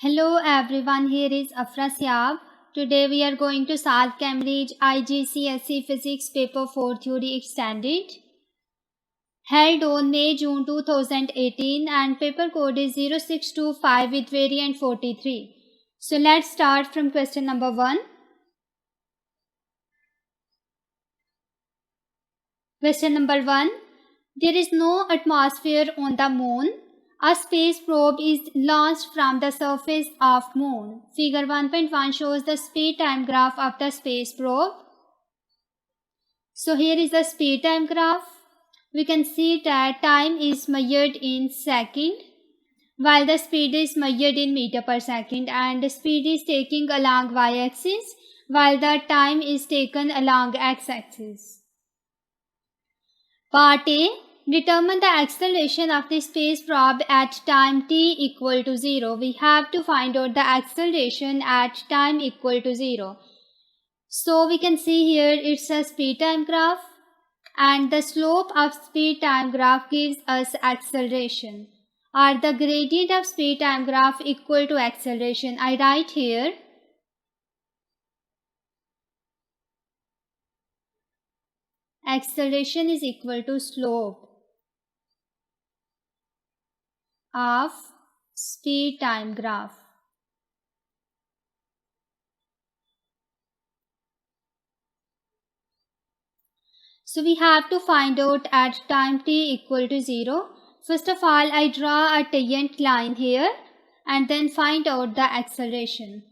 Hello everyone, here is Afra Siab. Today we are going to solve Cambridge IGCSE Physics Paper 4 Theory Extended. Held on May-June 2018 and paper code is 0625 with variant 43. So let's start from question number 1. Question number 1. There is no atmosphere on the moon. A space probe is launched from the surface of moon. Figure 1.1 shows the speed-time graph of the space probe. So here is the speed-time graph. We can see that time is measured in second, while the speed is measured in meter per second, and the speed is taken along y-axis, while the time is taken along x-axis. Part A. Determine the acceleration of the space probe at time t equal to 0. We have to find out the acceleration at time equal to 0. So we can see here it's a speed time graph, and the slope of speed time graph gives us acceleration, or the gradient of speed time graph equal to acceleration. I write here acceleration is equal to slope of speed time graph. So we have to find out at time t equal to 0. First of all, I draw a tangent line here and then find out the acceleration.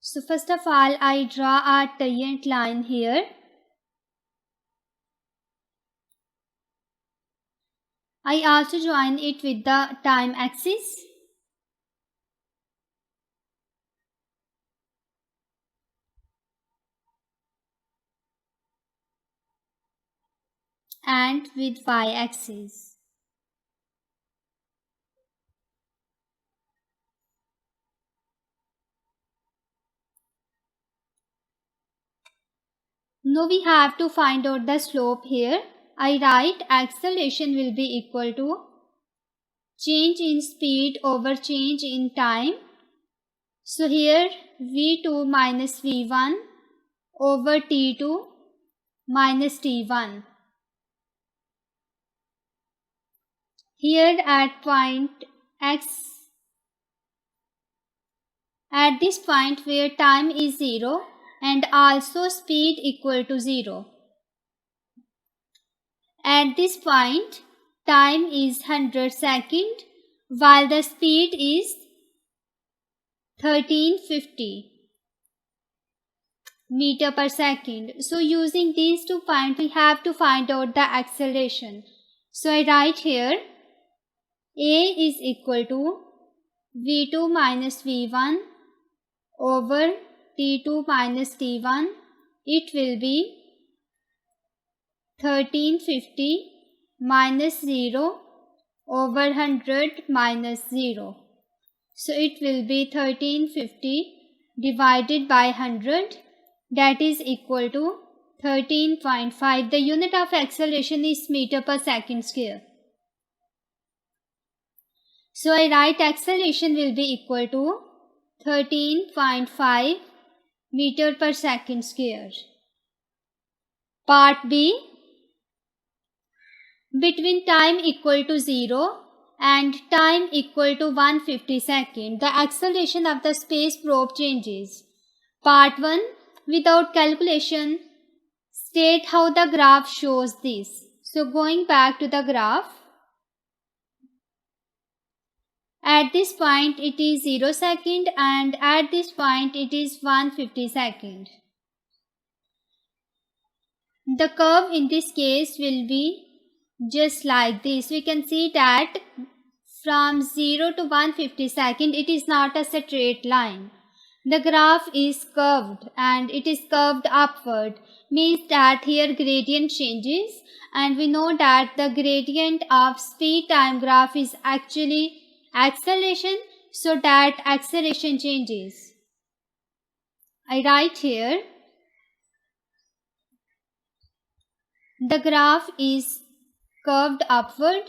So first of all, I draw a tangent line here. I also join it with the time axis. And with y-axis. Now we have to find out the slope here. I write acceleration will be equal to change in speed over change in time. So here v2 minus v1 over t2 minus t1. Here at point x, at this point where time is 0 and also speed equal to 0. At this point, time is 100 seconds while the speed is 1350 meter per second. So using these 2 points, we have to find out the acceleration. So I write here A is equal to v2 minus v1 over t2 minus t1. It will be 1350 minus 0 over 100 minus 0. So it will be 1350 divided by 100, that is equal to 13.5. The unit of acceleration is meter per second square. So I write acceleration will be equal to 13.5 meter per second square. Part B. Between time equal to 0 and time equal to 150 seconds, the acceleration of the space probe changes. Part 1. Without calculation, state how the graph shows this. So going back to the graph, at this point it is 0 second and at this point it is 150 second. The curve in this case will be just like this. We can see that from 0 to 150 second it is not a straight line. The graph is curved and it is curved upward, means that here gradient changes, and we know that the gradient of speed time graph is actually acceleration, so that acceleration changes. I write here the graph is curved upward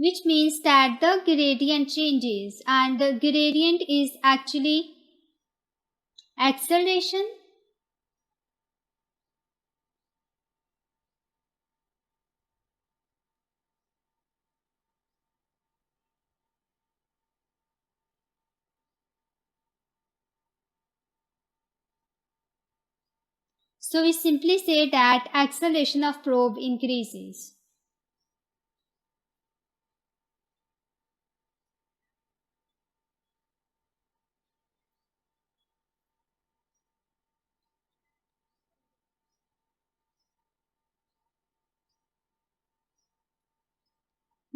which means that the gradient changes, and the gradient is actually acceleration. So we simply say that acceleration of probe increases.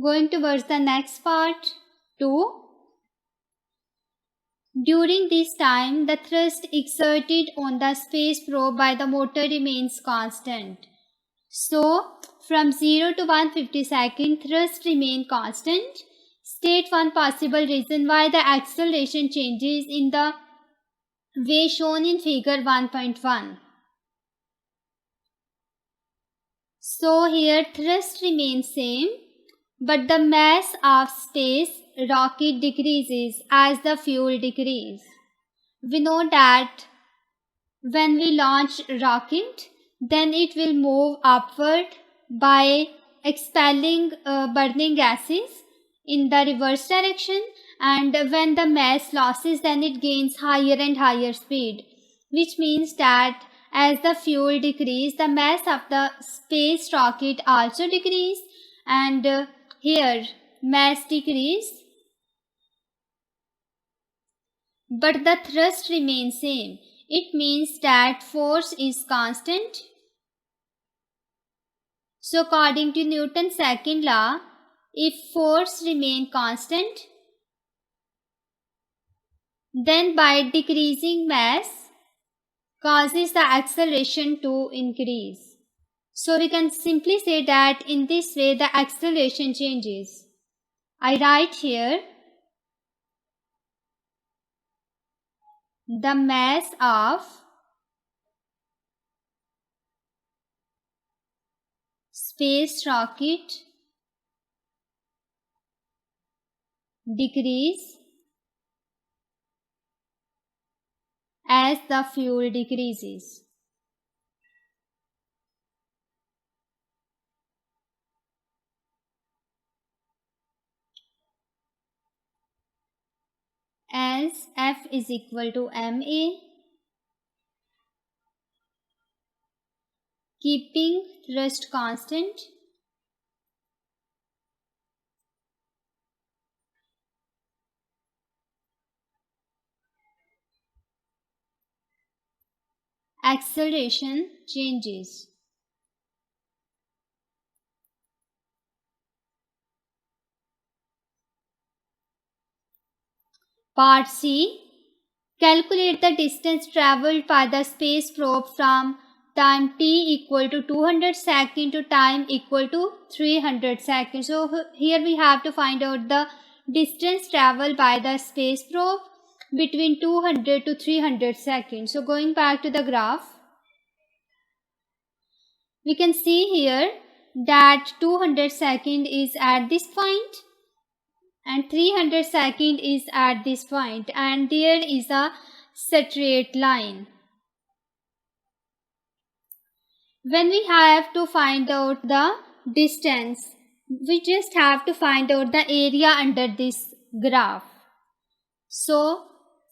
Going towards the next part, 2. During this time, the thrust exerted on the space probe by the motor remains constant. So, from 0 to 150 seconds, thrust remain constant. State one possible reason why the acceleration changes in the way shown in figure 1.1. So here thrust remains same, but the mass of space rocket decreases as the fuel decreases. We know that when we launch rocket, then it will move upward by expelling burning gases in the reverse direction, and when the mass losses, then it gains higher and higher speed, which means that as the fuel decrease, the mass of the space rocket also decrease, and here mass decrease but the thrust remains same. It means that force is constant. So according to Newton's second law, if force remain constant, then by decreasing mass causes the acceleration to increase. So we can simply say that in this way the acceleration changes. I write here the mass of space rocket decrease as the fuel decreases. As F is equal to ma, keeping thrust constant, acceleration changes. Part C. Calculate the distance travelled by the space probe from time t equal to 200 seconds to time equal to 300 seconds. So here we have to find out the distance travelled by the space probe between 200 to 300 seconds. So going back to the graph, we can see here that 200 seconds is at this point and 300 seconds is at this point, and there is a straight line. When we have to find out the distance, we just have to find out the area under this graph. So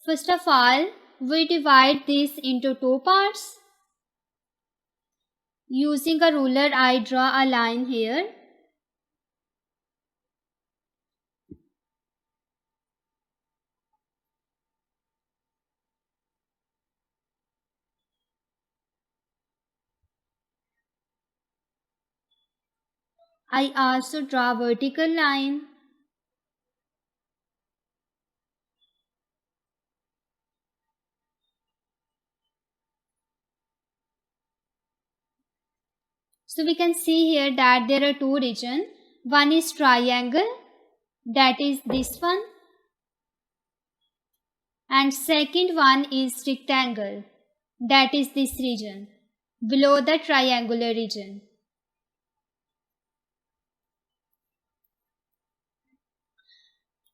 first of all, we divide this into two parts. Using a ruler, I draw a line here. I also draw vertical line. So we can see here that there are two regions. One is triangle, that is this one, and second one is rectangle, that is this region below the triangular region.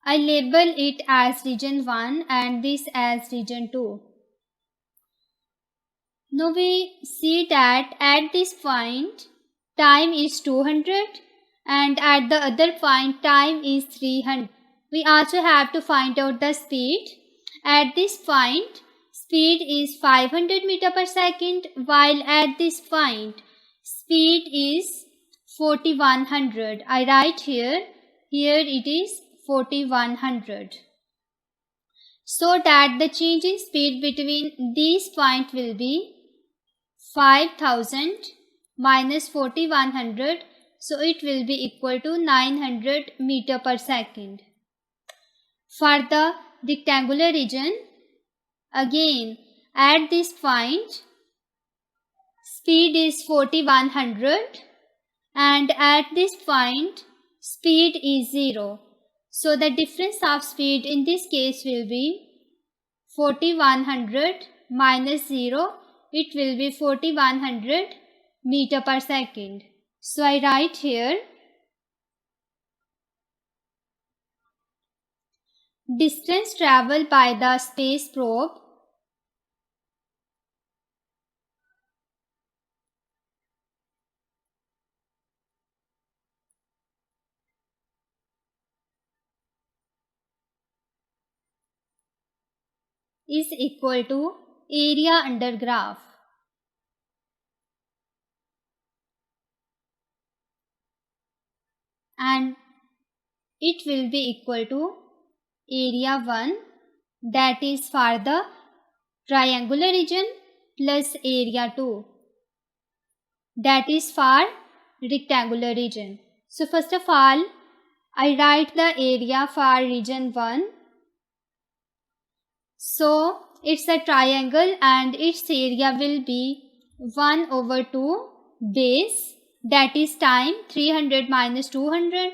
I label it as region 1 and this as region 2. Now we see that at this point time is 200 and at the other point time is 300. We also have to find out the speed. At this point speed is 500 meter per second, while at this point speed is 4100. I write here it is 4100. So that the change in speed between these points will be 5000 minus 4100, so it will be equal to 900 meter per second. For the rectangular region, again at this point speed is 4100 and at this point speed is 0. So the difference of speed in this case will be 4100 minus 0. It will be 4100 meter per second. So I write here distance traveled by the space probe is equal to area under graph. And it will be equal to area 1, that is for the triangular region, plus area 2, that is for rectangular region. So first of all I write the area for region 1. So it's a triangle and its area will be 1 over 2 base, that is time 300 minus 200.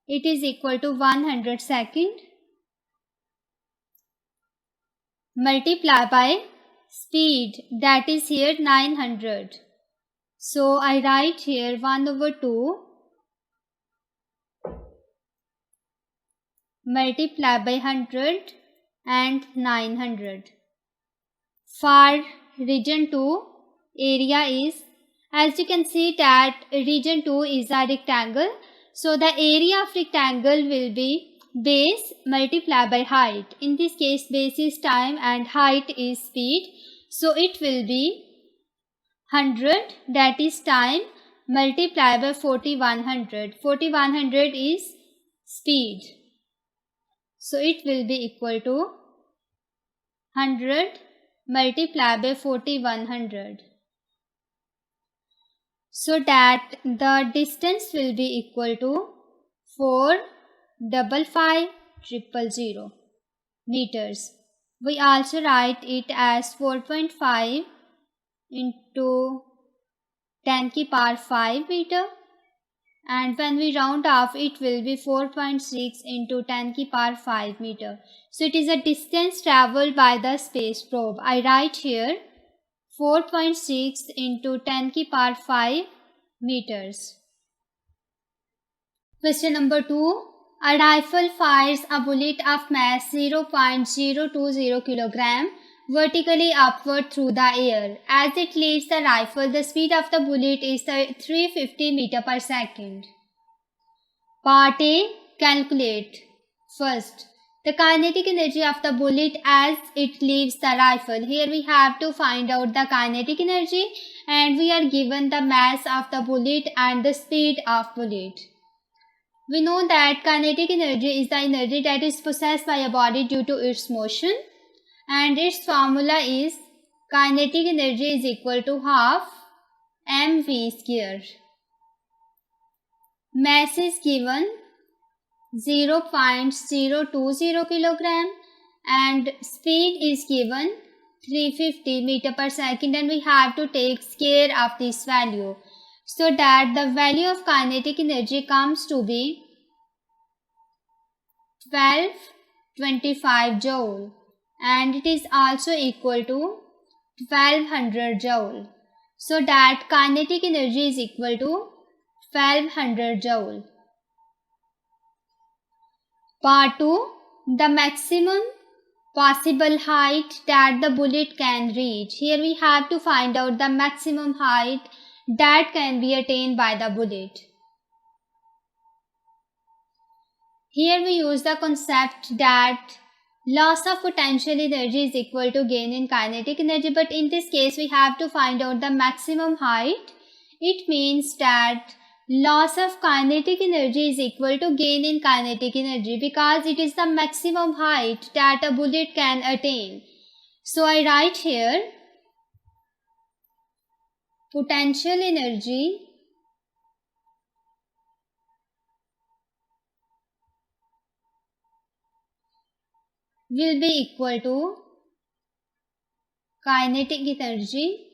It is equal to 100 second, multiply by speed, that is here 900. So I write here 1 over 2 multiply by 100 and 900. For region 2 area is, as you can see that region 2 is a rectangle, so the area of rectangle will be base multiplied by height. In this case base is time and height is speed, so it will be 100, that is time, multiplied by 4100. 4100 is speed, so it will be equal to 100 multiplied by 4100. So that the distance will be equal to 455,000 meters. We also write it as 4.5 into 10 की power 5 meter, and when we round off it will be 4.6 into 10 की power 5 meter. So it is a distance traveled by the space probe. I write here 4.6 into 10 की power 5 meters. Question number 2. A rifle fires a bullet of mass 0.020 kilogram vertically upward through the air. As it leaves the rifle, the speed of the bullet is 350 meter per second. Part A. Calculate. First, the kinetic energy of the bullet as it leaves the rifle. Here we have to find out the kinetic energy, and we are given the mass of the bullet and the speed of bullet. We know that kinetic energy is the energy that is possessed by a body due to its motion, and its formula is kinetic energy is equal to half mv square. Mass is given 0.020 kilogram and speed is given 350 meter per second, and we have to take care of this value so that the value of kinetic energy comes to be 1225 joule, and it is also equal to 1200 joule, so that kinetic energy is equal to 1200 joule. Part 2. The maximum possible height that the bullet can reach. Here we have to find out the maximum height that can be attained by the bullet. Here we use the concept that loss of potential energy is equal to gain in kinetic energy, but in this case we have to find out the maximum height. It means that loss of kinetic energy is equal to gain in kinetic energy because it is the maximum height that a bullet can attain. So I write here potential energy will be equal to kinetic energy.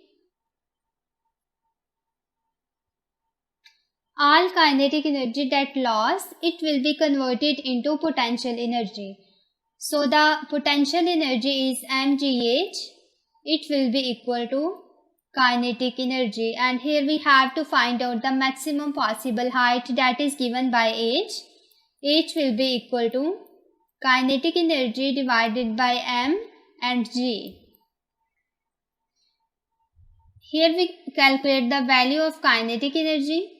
All kinetic energy that loss, it will be converted into potential energy. So the potential energy is mgh. It will be equal to kinetic energy, and here we have to find out the maximum possible height that is given by h. H will be equal to kinetic energy divided by m and g. Here we calculate the value of kinetic energy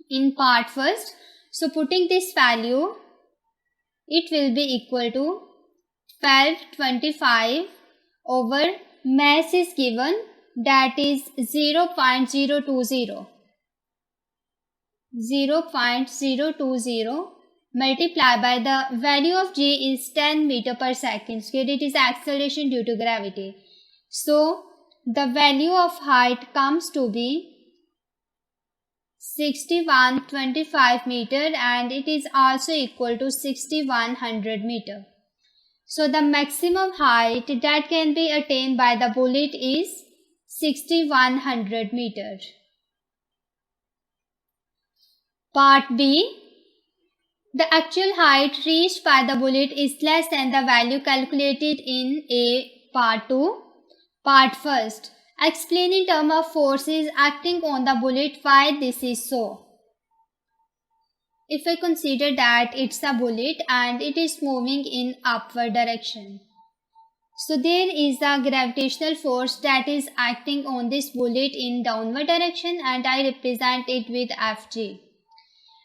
in part first. So putting this value, it will be equal to 1225 over mass is given, that is 0.020. 0.020 multiplied by the value of g is 10 meter per second square. It is acceleration due to gravity. So the value of height comes to be 6125 meter, and it is also equal to 6100 meter. So the maximum height that can be attained by the bullet is 6100 meter. Part B. The actual height reached by the bullet is less than the value calculated in Part 2. Part 1. Explain in terms of forces acting on the bullet why this is so. If I consider that it's a bullet and it is moving in upward direction, so there is a gravitational force that is acting on this bullet in downward direction, and I represent it with Fg.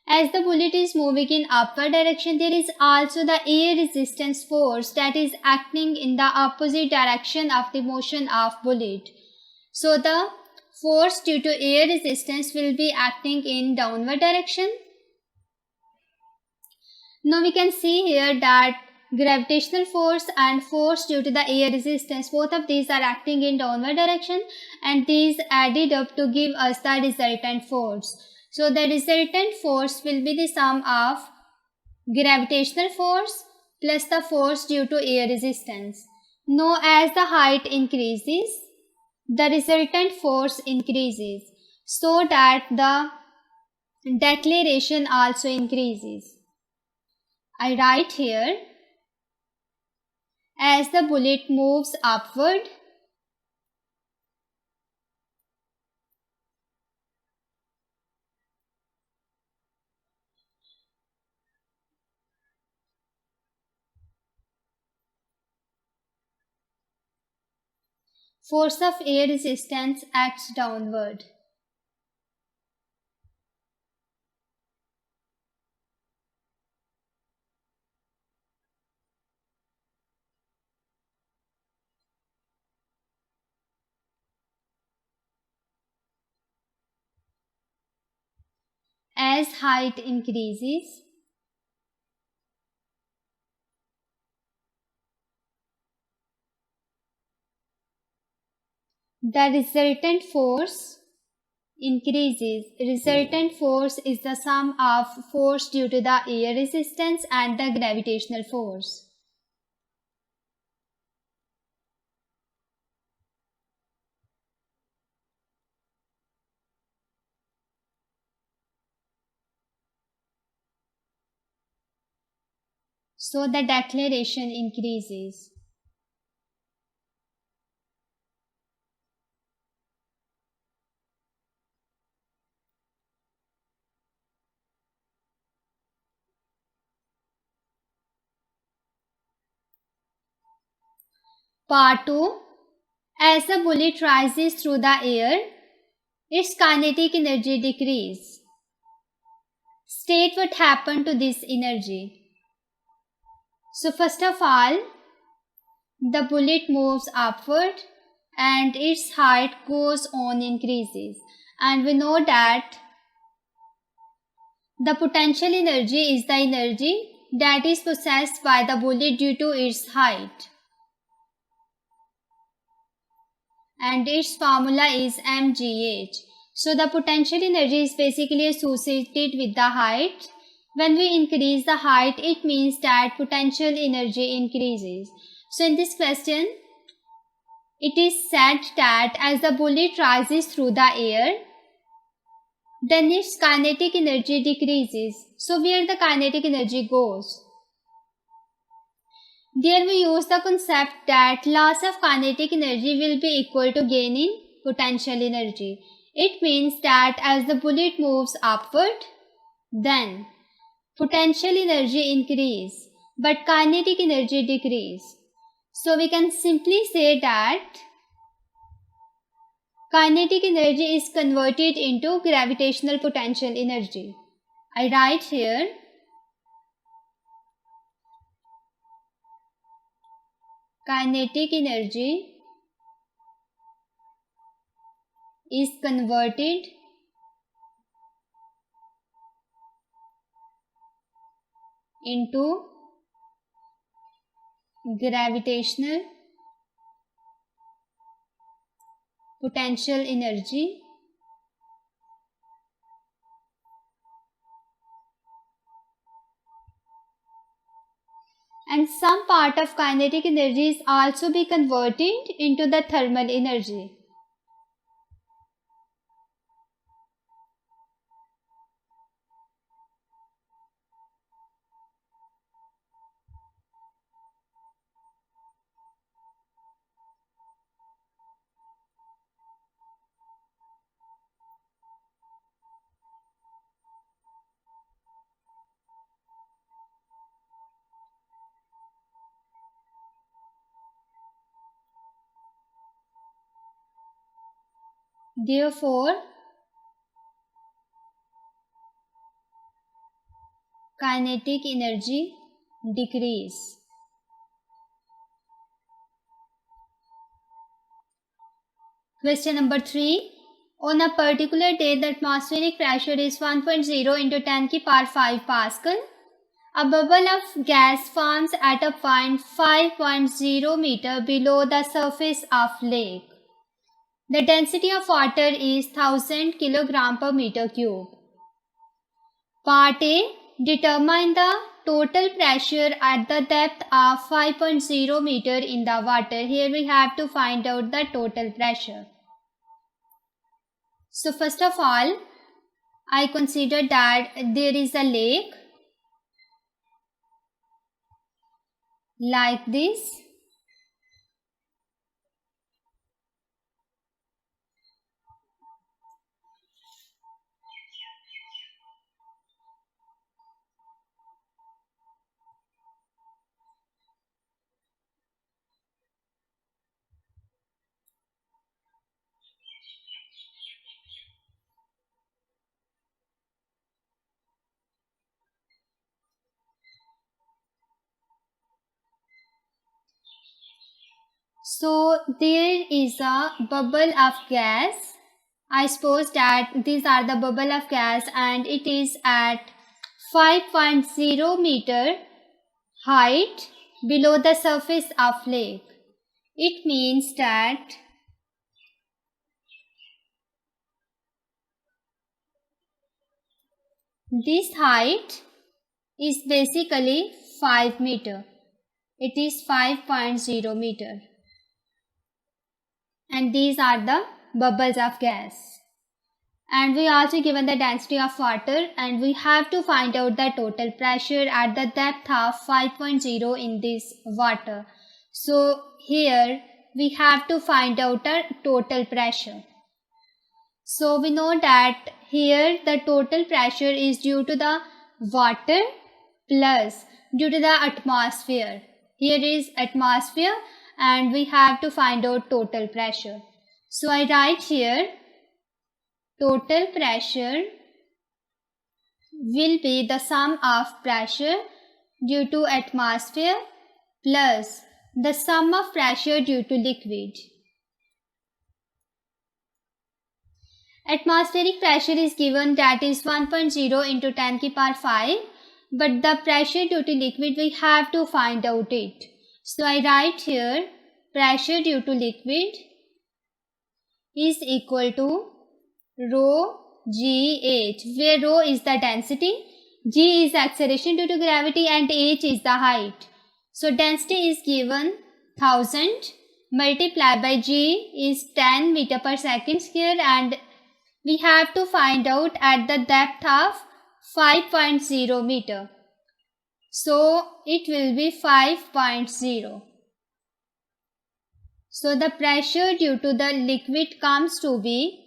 As the bullet is moving in upward direction, there is also the air resistance force that is acting in the opposite direction of the motion of bullet. So the force due to air resistance will be acting in downward direction. Now we can see here that gravitational force and force due to the air resistance, both of these are acting in downward direction, and these added up to give us the resultant force. So the resultant force will be the sum of gravitational force plus the force due to air resistance. Now as the height increases, the resultant force increases, so that the deceleration also increases. I write here, as the bullet moves upward, force of air resistance acts downward. As height increases, the resultant force increases. Resultant force is the sum of force due to the air resistance and the gravitational force. So the deceleration increases. Part 2. As the bullet rises through the air, its kinetic energy decreases. State what happened to this energy. So first of all, the bullet moves upward and its height goes on increases. And we know that the potential energy is the energy that is possessed by the bullet due to its height. And its formula is mgh. So the potential energy is basically associated with the height. When we increase the height, it means that potential energy increases. So in this question, it is said that as the bullet rises through the air, then its kinetic energy decreases. So where the kinetic energy goes? There we use the concept that loss of kinetic energy will be equal to gain in potential energy. It means that as the bullet moves upward, then potential energy increase, but kinetic energy decrease. So we can simply say that kinetic energy is converted into gravitational potential energy. I write here kinetic energy is converted into gravitational potential energy and some part of kinetic energy is also be converted into the thermal energy. Therefore, kinetic energy decrease. Question number 3. On a particular day, the atmospheric pressure is 1.0 into 10 की power 5 Pascal. A bubble of gas forms at a point 5.0 meter below the surface of lake. The density of water is 1000 kg per meter cube. Part A. Determine the total pressure at the depth of 5.0 meter in the water. Here we have to find out the total pressure. So first of all, I consider that there is a lake like this. So there is a bubble of gas. I suppose that these are the bubble of gas and it is at 5.0 meter height below the surface of lake. It means that This height is basically 5 meter. It is 5.0 meter. And these are the bubbles of gas. And we also given the density of water, and we have to find out the total pressure at the depth of 5.0 in this water. So here we have to find out the total pressure. So we know that here the total pressure is due to the water plus due to the atmosphere. Here is atmosphere and we have to find out total pressure. So I write here total pressure will be the sum of pressure due to atmosphere plus the sum of pressure due to liquid. Atmospheric pressure is given, that is 1.0 into 10 ki power 5, but the pressure due to liquid we have to find out it. So I write here pressure due to liquid is equal to rho GH, where rho is the density, G is acceleration due to gravity and H is the height. So density is given 1000 multiplied by G is 10 meter per second square, and we have to find out at the depth of 5.0 meter. So it will be 5.0. So the pressure due to the liquid comes to be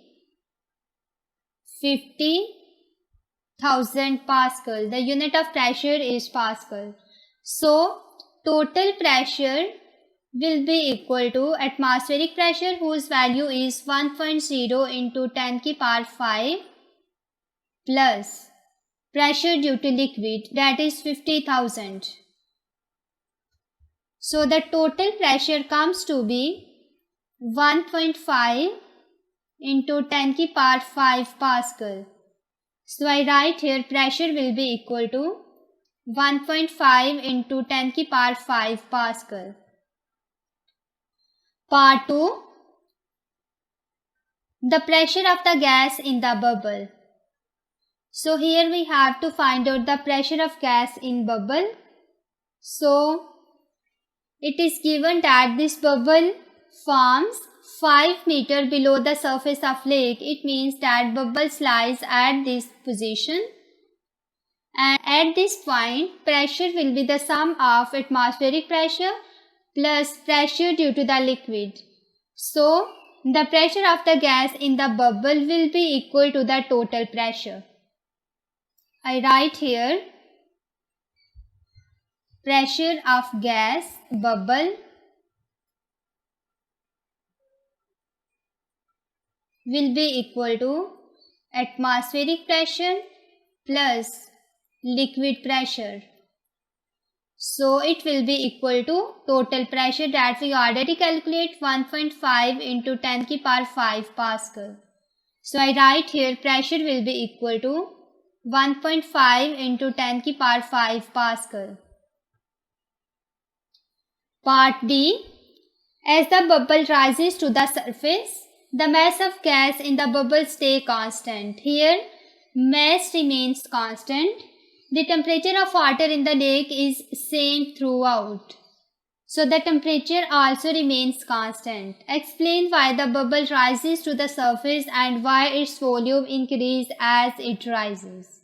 50,000 Pascal. The unit of pressure is Pascal. So total pressure will be equal to atmospheric pressure, whose value is 1.0 into 10 ki power 5 plus pressure due to liquid, that is 50,000. So the total pressure comes to be 1.5 into 10 ki power 5 Pascal. So I write here pressure will be equal to 1.5 into 10 ki power 5 Pascal. Part 2. The pressure of the gas in the bubble. So here we have to find out the pressure of gas in bubble. So it is given that this bubble forms 5 meter below the surface of lake. It means that bubble lies at this position, and at this point pressure will be the sum of atmospheric pressure plus pressure due to the liquid. So the pressure of the gas in the bubble will be equal to the total pressure. I write here pressure of gas bubble will be equal to atmospheric pressure plus liquid pressure. So it will be equal to total pressure that we already calculate, 1.5 into 10 ki power 5 Pascal. So I write here pressure will be equal to 1.5 into 10 ki power 5 Pascal. Part D. As the bubble rises to the surface, the mass of gas in the bubble stay constant. Here mass remains constant. The temperature of water in the lake is same throughout. So the temperature also remains constant. Explain why the bubble rises to the surface and why its volume increases as it rises.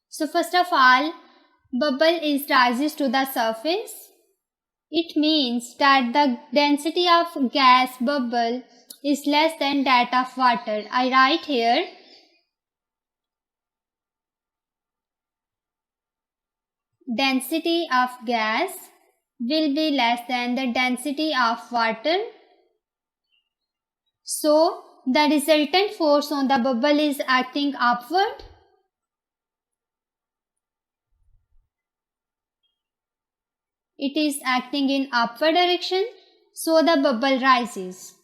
So first of all, bubble rises to the surface. It means that the density of gas bubble is less than that of water. I write here density of gas will be less than the density of water. So the resultant force on the bubble is acting upward. It is acting in upward direction, so the bubble rises.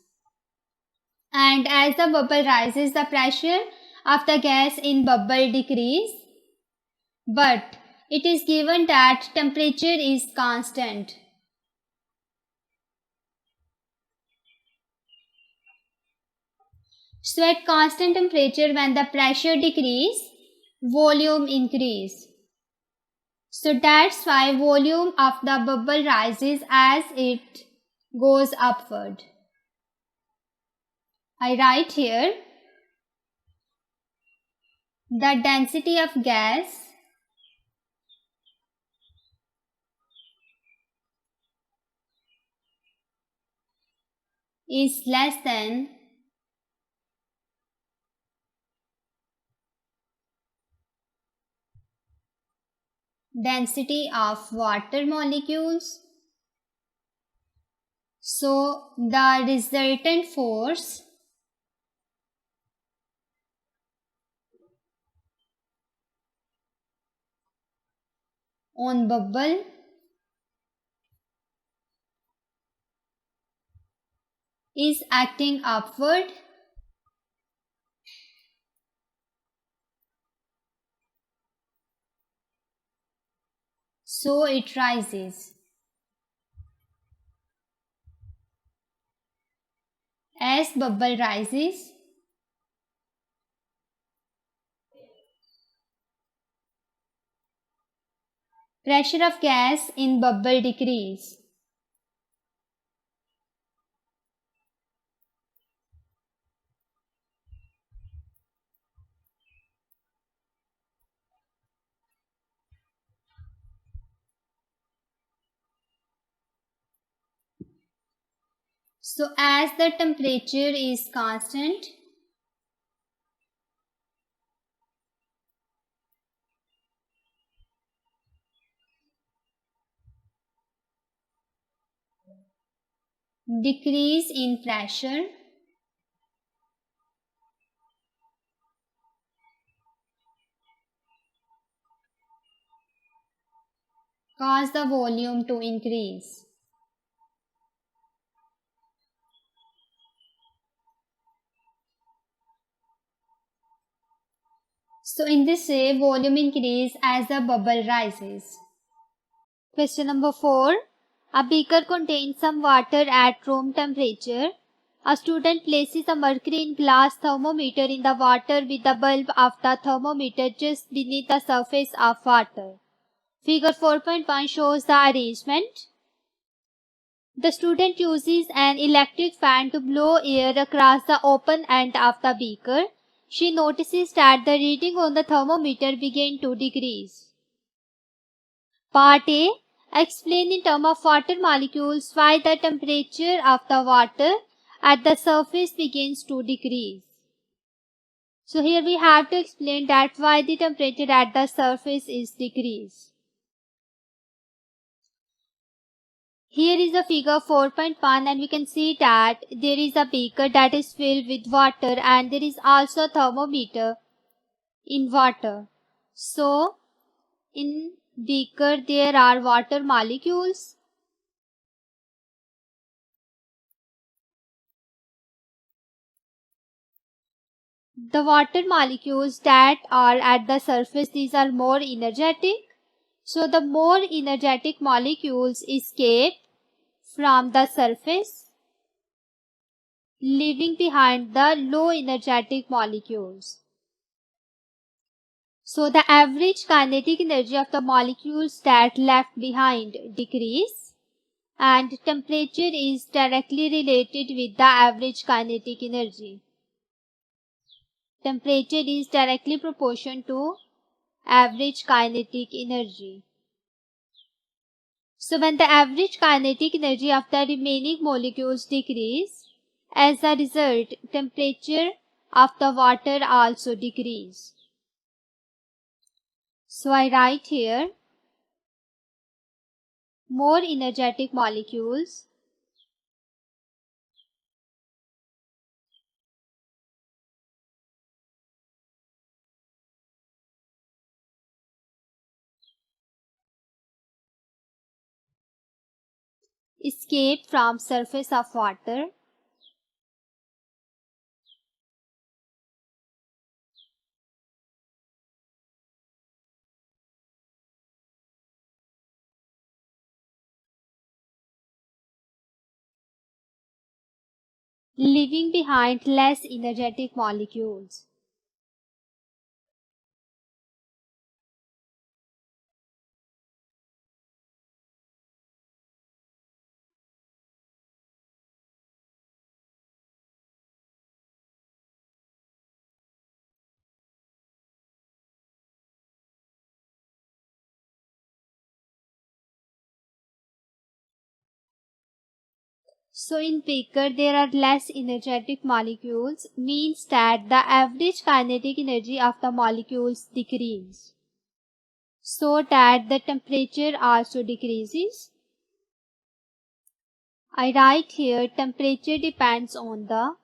And as the bubble rises, the pressure of the gas in bubble decreases. But it is given that temperature is constant. So at constant temperature, when the pressure decrease, volume increase. So that's why volume of the bubble rises as it goes upward. I write here the density of gas is less than density of water molecules. So the resultant force on bubble is acting upward, so it rises. As bubble rises, pressure of gas in bubble decrease. So as the temperature is constant, decrease in pressure, cause the volume to increase. So in this way, volume increase as the bubble rises. Question number 4. A beaker contains some water at room temperature. A student places a mercury in glass thermometer in the water with the bulb of the thermometer just beneath the surface of water. Figure 4.1 shows the arrangement. The student uses an electric fan to blow air across the open end of the beaker. She notices that the reading on the thermometer began to decrease. Part A. Explain in terms of water molecules why the temperature of the water at the surface begins to decrease. So here we have to explain that why the temperature at the surface is decreased. Here is a figure 4.1 and we can see that there is a beaker that is filled with water and there is also a thermometer in water. So in beaker there are water molecules. The water molecules that are at the surface, these are more energetic. So the more energetic molecules escape from the surface, leaving behind the low energetic molecules. So the average kinetic energy of the molecules that left behind decrease, and temperature is directly related with the average kinetic energy. Temperature is directly proportional to average kinetic energy. So when the average kinetic energy of the remaining molecules decrease, as a result, temperature of the water also decrease. So I write here, more energetic molecules escape from surface of water leaving behind less energetic molecules. So in weaker there are less energetic molecules means that the average kinetic energy of the molecules decreases, so that the temperature also decreases. I write here temperature depends on the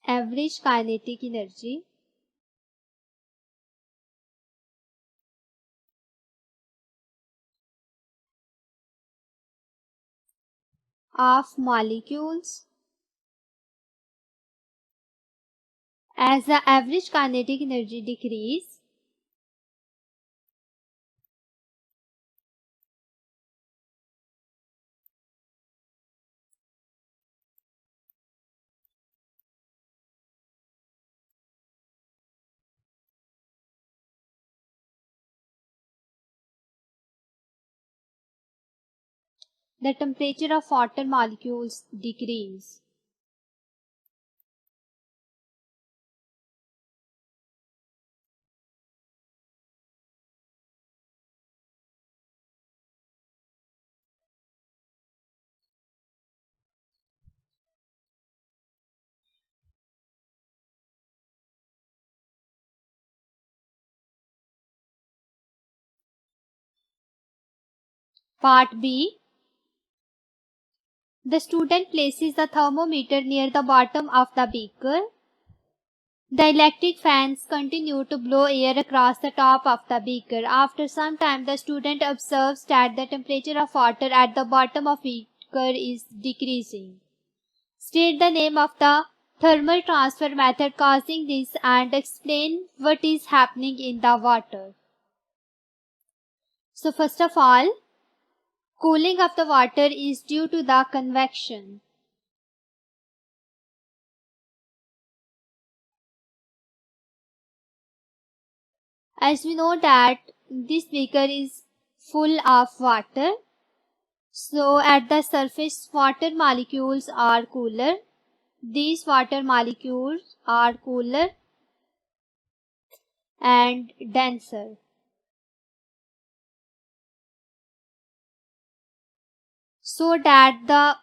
average kinetic energy of molecules. As the average kinetic energy decreases, the temperature of water molecules decreases. Part B. The student places the thermometer near the bottom of the beaker. The electric fans continue to blow air across the top of the beaker. After some time, the student observes that the temperature of water at the bottom of the beaker is decreasing. State the name of the thermal transfer method causing this and explain what is happening in the water. So first of all, cooling of the water is due to the convection. As we know that this beaker is full of water, so at the surface water molecules are cooler. These water molecules are cooler and denser, so that the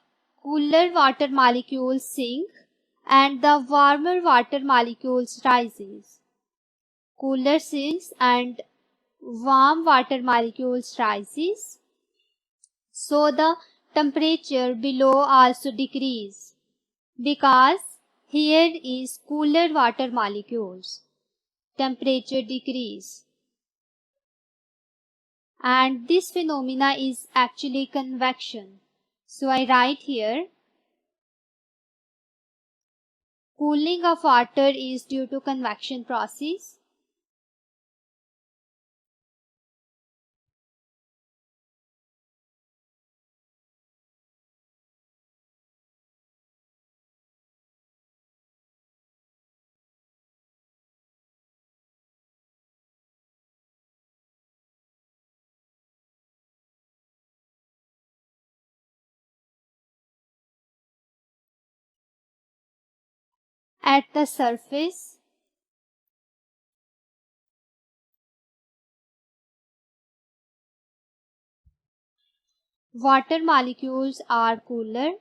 cooler water molecules sink and the warmer water molecules rises. Cooler sinks and warm water molecules rises, so the temperature below also decrease because here is cooler water molecules. Temperature decrease, and this phenomena is actually convection. So I write here cooling of water is due to convection process. At the surface, water molecules are cooler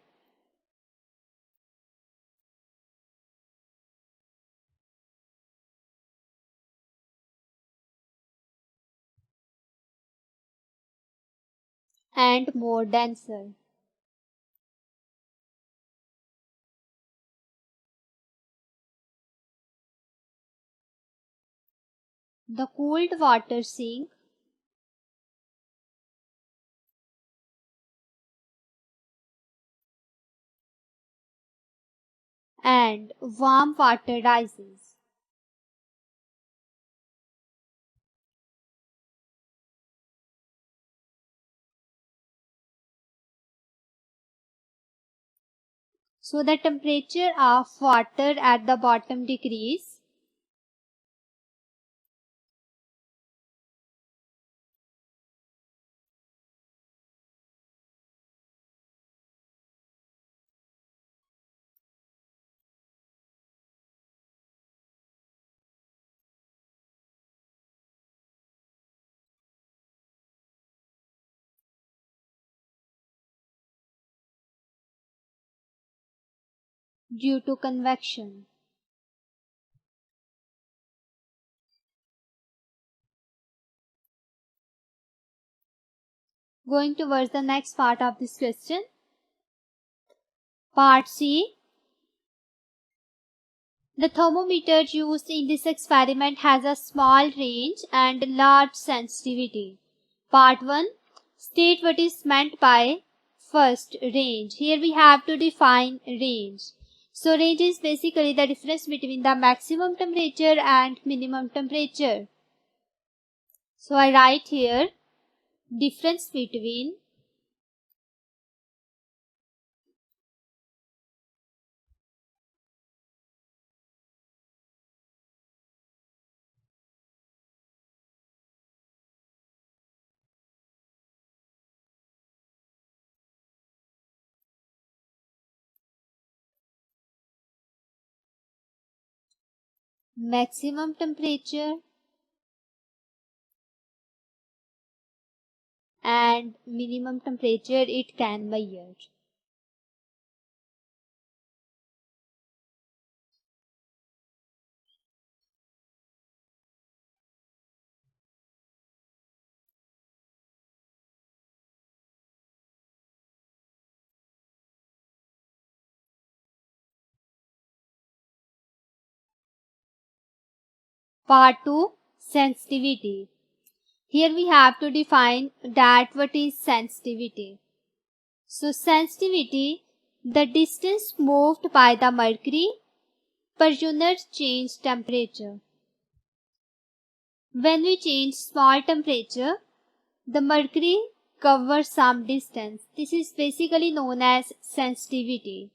and more denser. The cooled water sink and warm water rises. So the temperature of water at the bottom decreases. Due to convection. Going towards the next part of this question. Part C. The thermometer used in this experiment has a small range and large sensitivity. Part 1. State what is meant by first range. Here we have to define range. So range is basically the difference between the maximum temperature and minimum temperature. So I write here difference between maximum temperature and minimum temperature it can measure. Part 2. Sensitivity. Here we have to define that what is sensitivity. So sensitivity, the distance moved by the mercury per unit change temperature. When we change small temperature, the mercury covers some distance. This is basically known as sensitivity.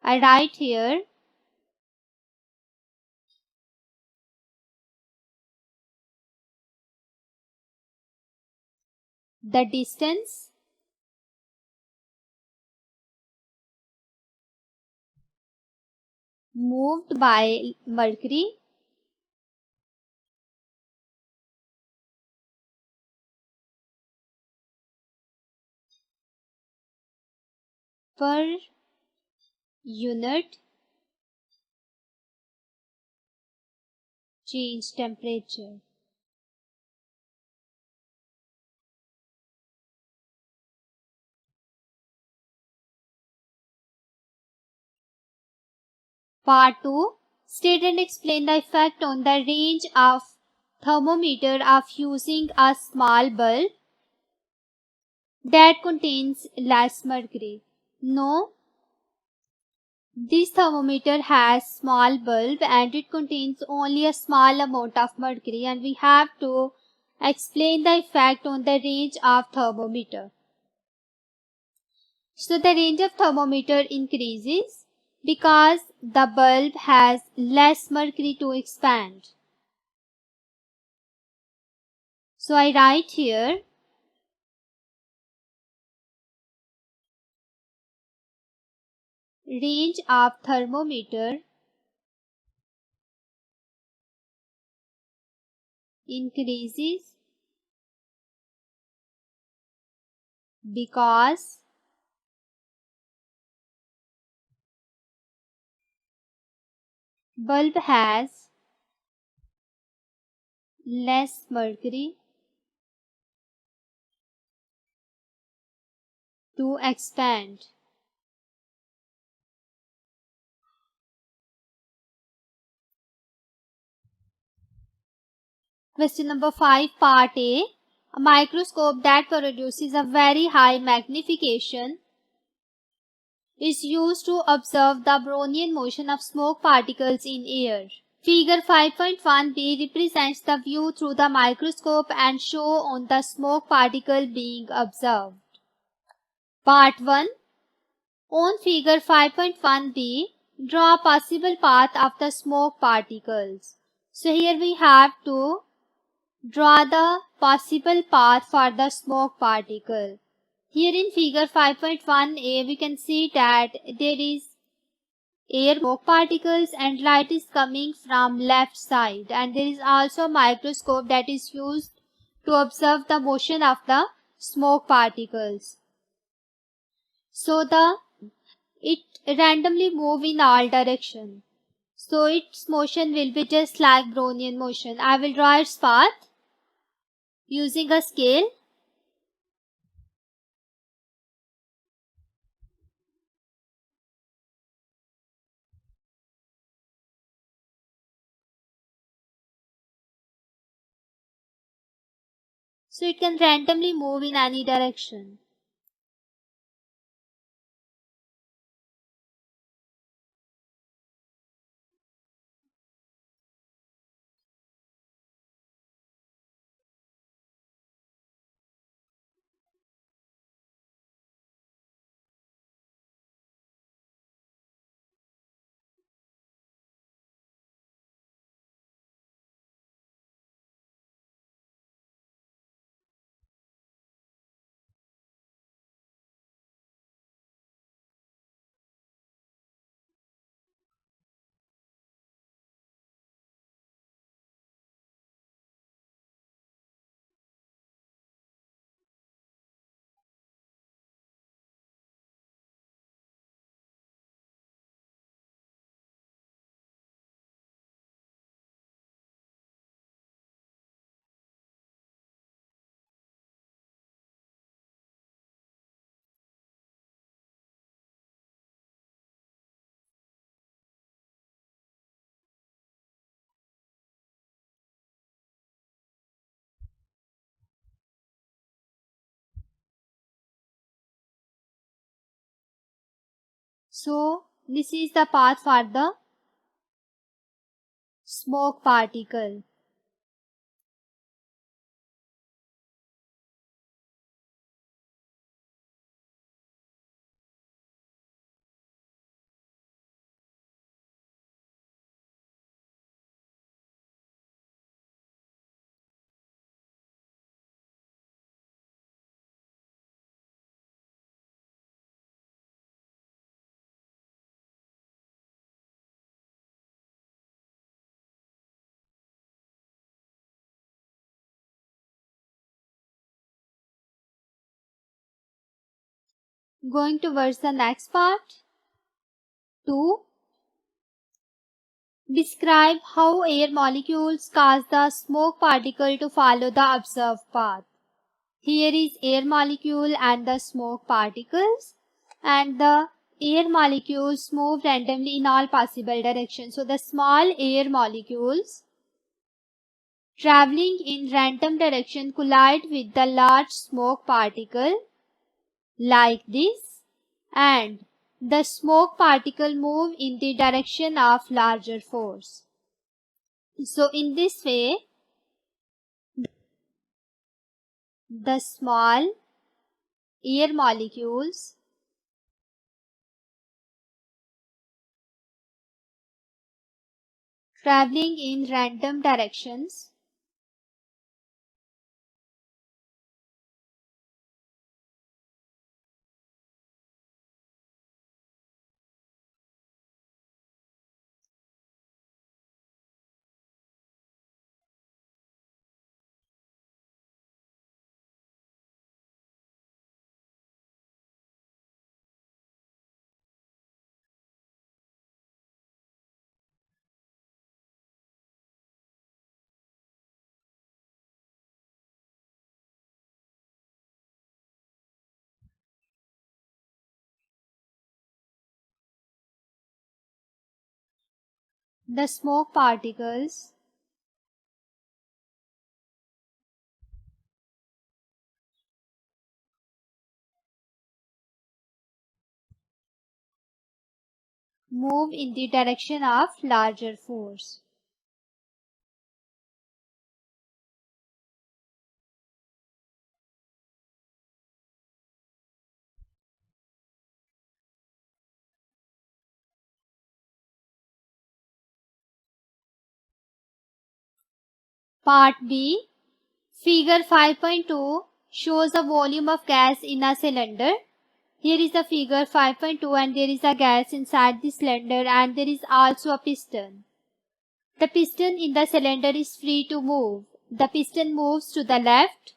I write here the distance moved by mercury per unit change temperature. Part 2. State and explain the effect on the range of thermometer of using a small bulb that contains less mercury. No, this thermometer has small bulb and it contains only a small amount of mercury, and we have to explain the effect on the range of thermometer. So the range of thermometer increases because the bulb has less mercury to expand. So I write here range of thermometer increases because bulb has less mercury to expand. Question number 5, part A. A microscope that produces a very high magnification is used to observe the Brownian motion of smoke particles in air. Figure 5.1b represents the view through the microscope and show on the smoke particle being observed. Part 1. On figure 5.1b, draw a possible path of the smoke particles. So here we have to draw the possible path for the smoke particle. Here in figure 5.1a, we can see that there is air smoke particles and light is coming from left side, and there is also a microscope that is used to observe the motion of the smoke particles. So it randomly move in all direction. So its motion will be just like Brownian motion. I will draw its path using a scale. So it can randomly move in any direction. So this is the path for the smoke particle. Going towards the next part. 2. Describe how air molecules cause the smoke particle to follow the observed path. Here is air molecule and the smoke particles, and the air molecules move randomly in all possible directions. So the small air molecules traveling in random direction collide with the large smoke particle like this, and the smoke particle move in the direction of larger force. So in this way, the small air molecules traveling in random directions the smoke particles move in the direction of larger force. Part B. Figure 5.2 shows the volume of gas in a cylinder. Here is the figure 5.2 and there is a gas inside the cylinder and there is also a piston. The piston in the cylinder is free to move. The piston moves to the left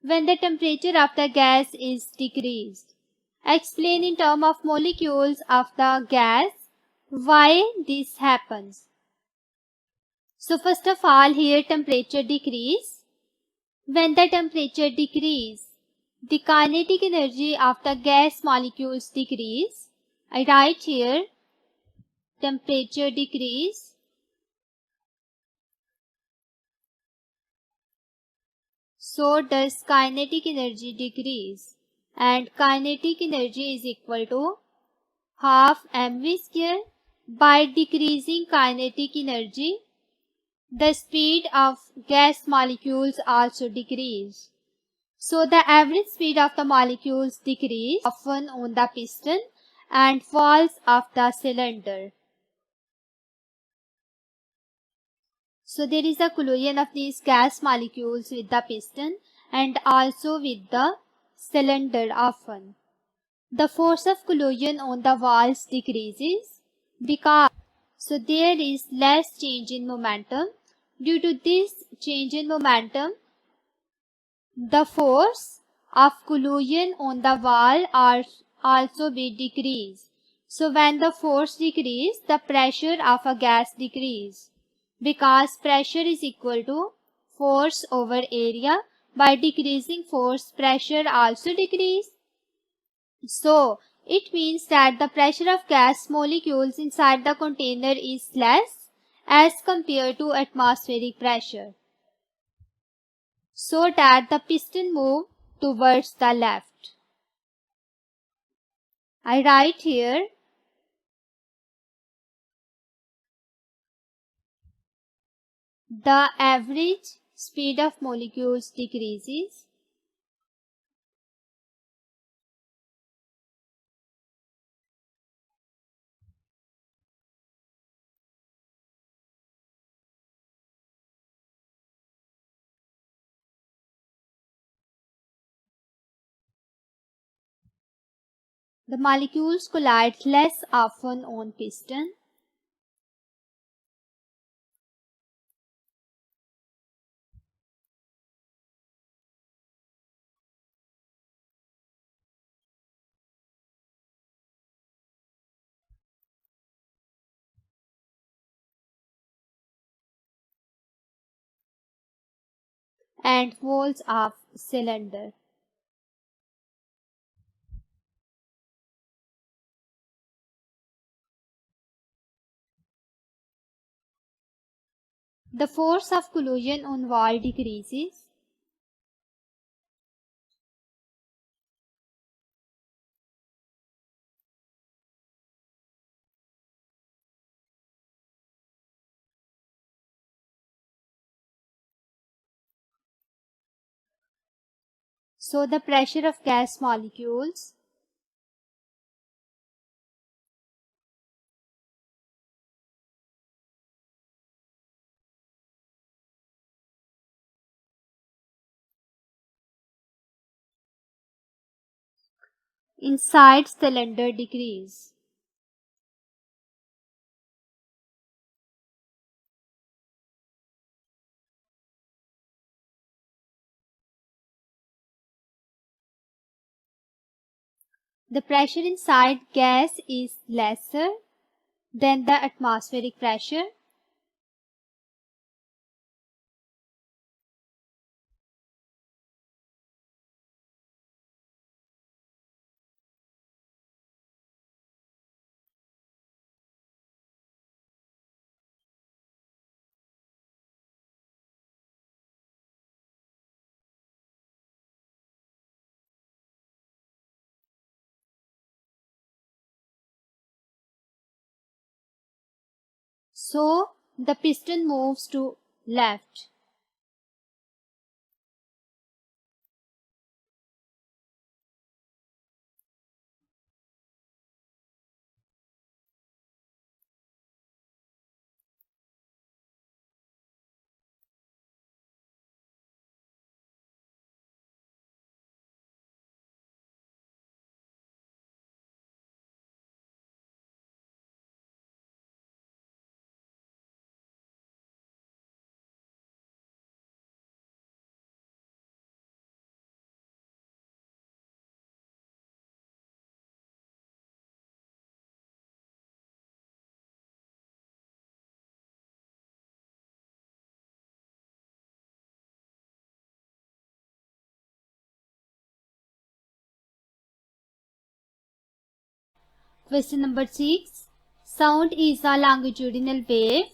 when the temperature of the gas is decreased. Explain in terms of molecules of the gas why this happens. So first of all, here temperature decrease. When the temperature decrease, the kinetic energy of the gas molecules decrease. I write here temperature decrease. So does kinetic energy decrease, and kinetic energy is equal to half mv square. By decreasing kinetic energy, the speed of gas molecules also decrease. So the average speed of the molecules decrease often on the piston and walls of the cylinder. So there is a collision of these gas molecules with the piston and also with the cylinder often. The force of collision on the walls decreases because there is less change in momentum. Due to this change in momentum, the force of collision on the wall are also be decreased. So when the force decrease, the pressure of a gas decrease, because pressure is equal to force over area. By decreasing force, pressure also decrease. So it means that the pressure of gas molecules inside the container is less as compared to atmospheric pressure, so that the piston moves towards the left. I write here the average speed of molecules decreases the molecules collide less often on piston. And walls of cylinder. The force of collision on wall decreases. So the pressure of gas molecules inside cylinder decrease. The pressure inside gas is lesser than the atmospheric pressure. So the piston moves to left. Question number 6. Sound is a longitudinal wave.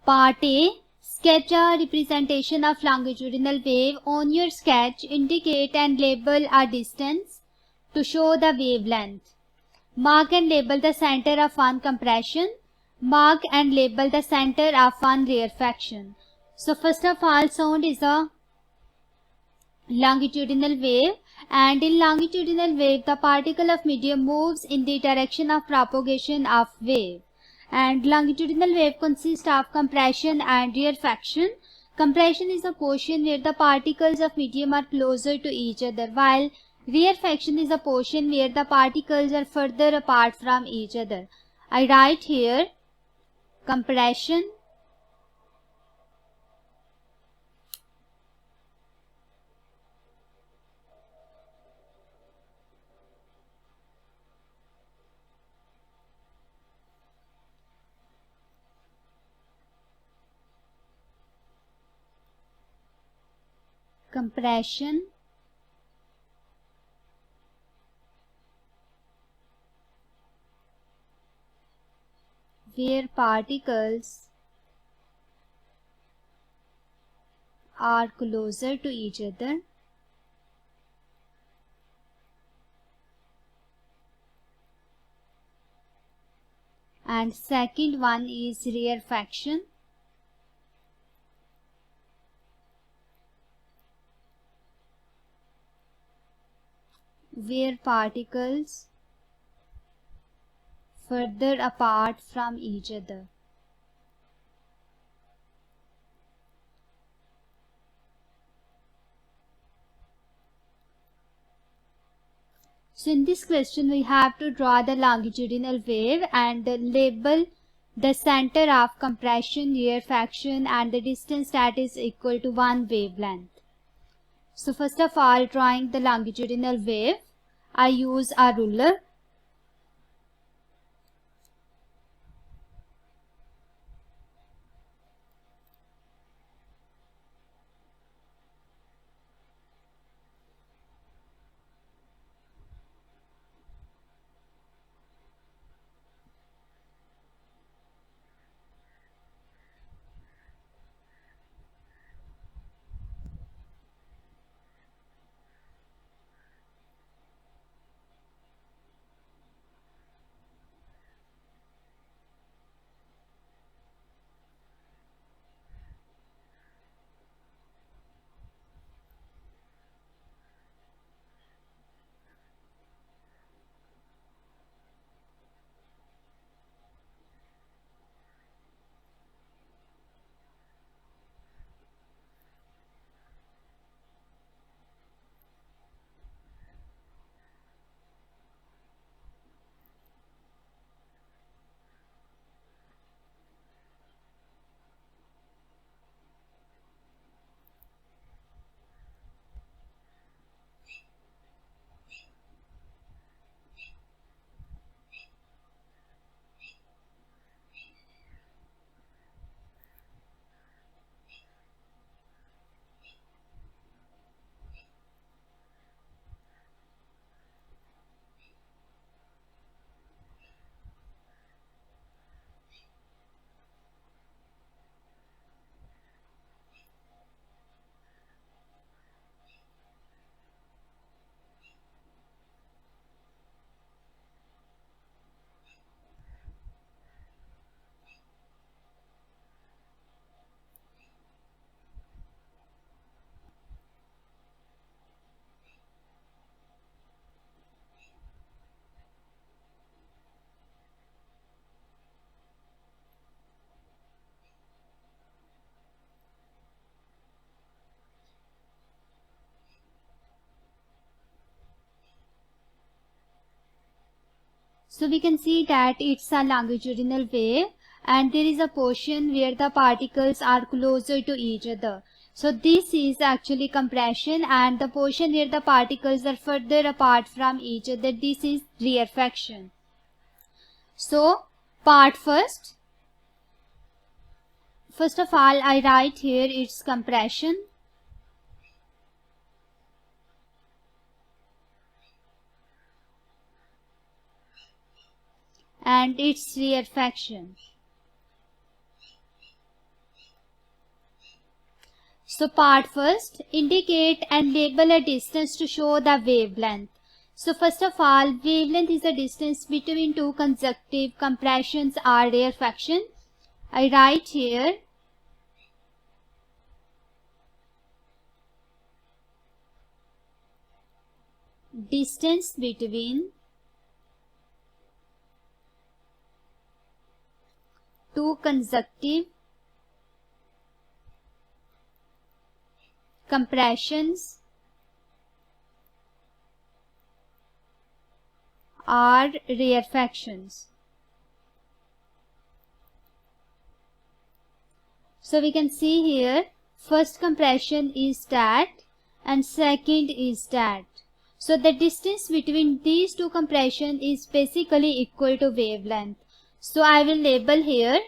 Part A. Sketch a representation of longitudinal wave. On your sketch, indicate and label a distance to show the wavelength. Mark and label the center of one compression. Mark and label the center of one rarefaction. So first of all, sound is a longitudinal wave, and in longitudinal wave the particle of medium moves in the direction of propagation of wave, and longitudinal wave consists of compression and rarefaction. Compression is a portion where the particles of medium are closer to each other, while rarefaction is a portion where the particles are further apart from each other. I write here compression, compression, where particles are closer to each other, and second one is rarefaction, where particles further apart from each other. So in this question we have to draw the longitudinal wave and label the center of compression, rarefaction, and the distance that is equal to one wavelength. So first of all, drawing the longitudinal wave, I use a ruler. So we can see that it's a longitudinal wave and there is a portion where the particles are closer to each other. So this is actually compression, and the portion where the particles are further apart from each other, this is rarefaction. So part first of all I write here it's compression. And its rarefaction. So part first, indicate and label a distance to show the wavelength. So first of all, wavelength is the distance between two consecutive compressions or rarefaction. I write here distance between two consecutive compressions or rarefactions. So we can see here first compression is that and second is that. So the distance between these two compressions is basically equal to wavelength. So I will label here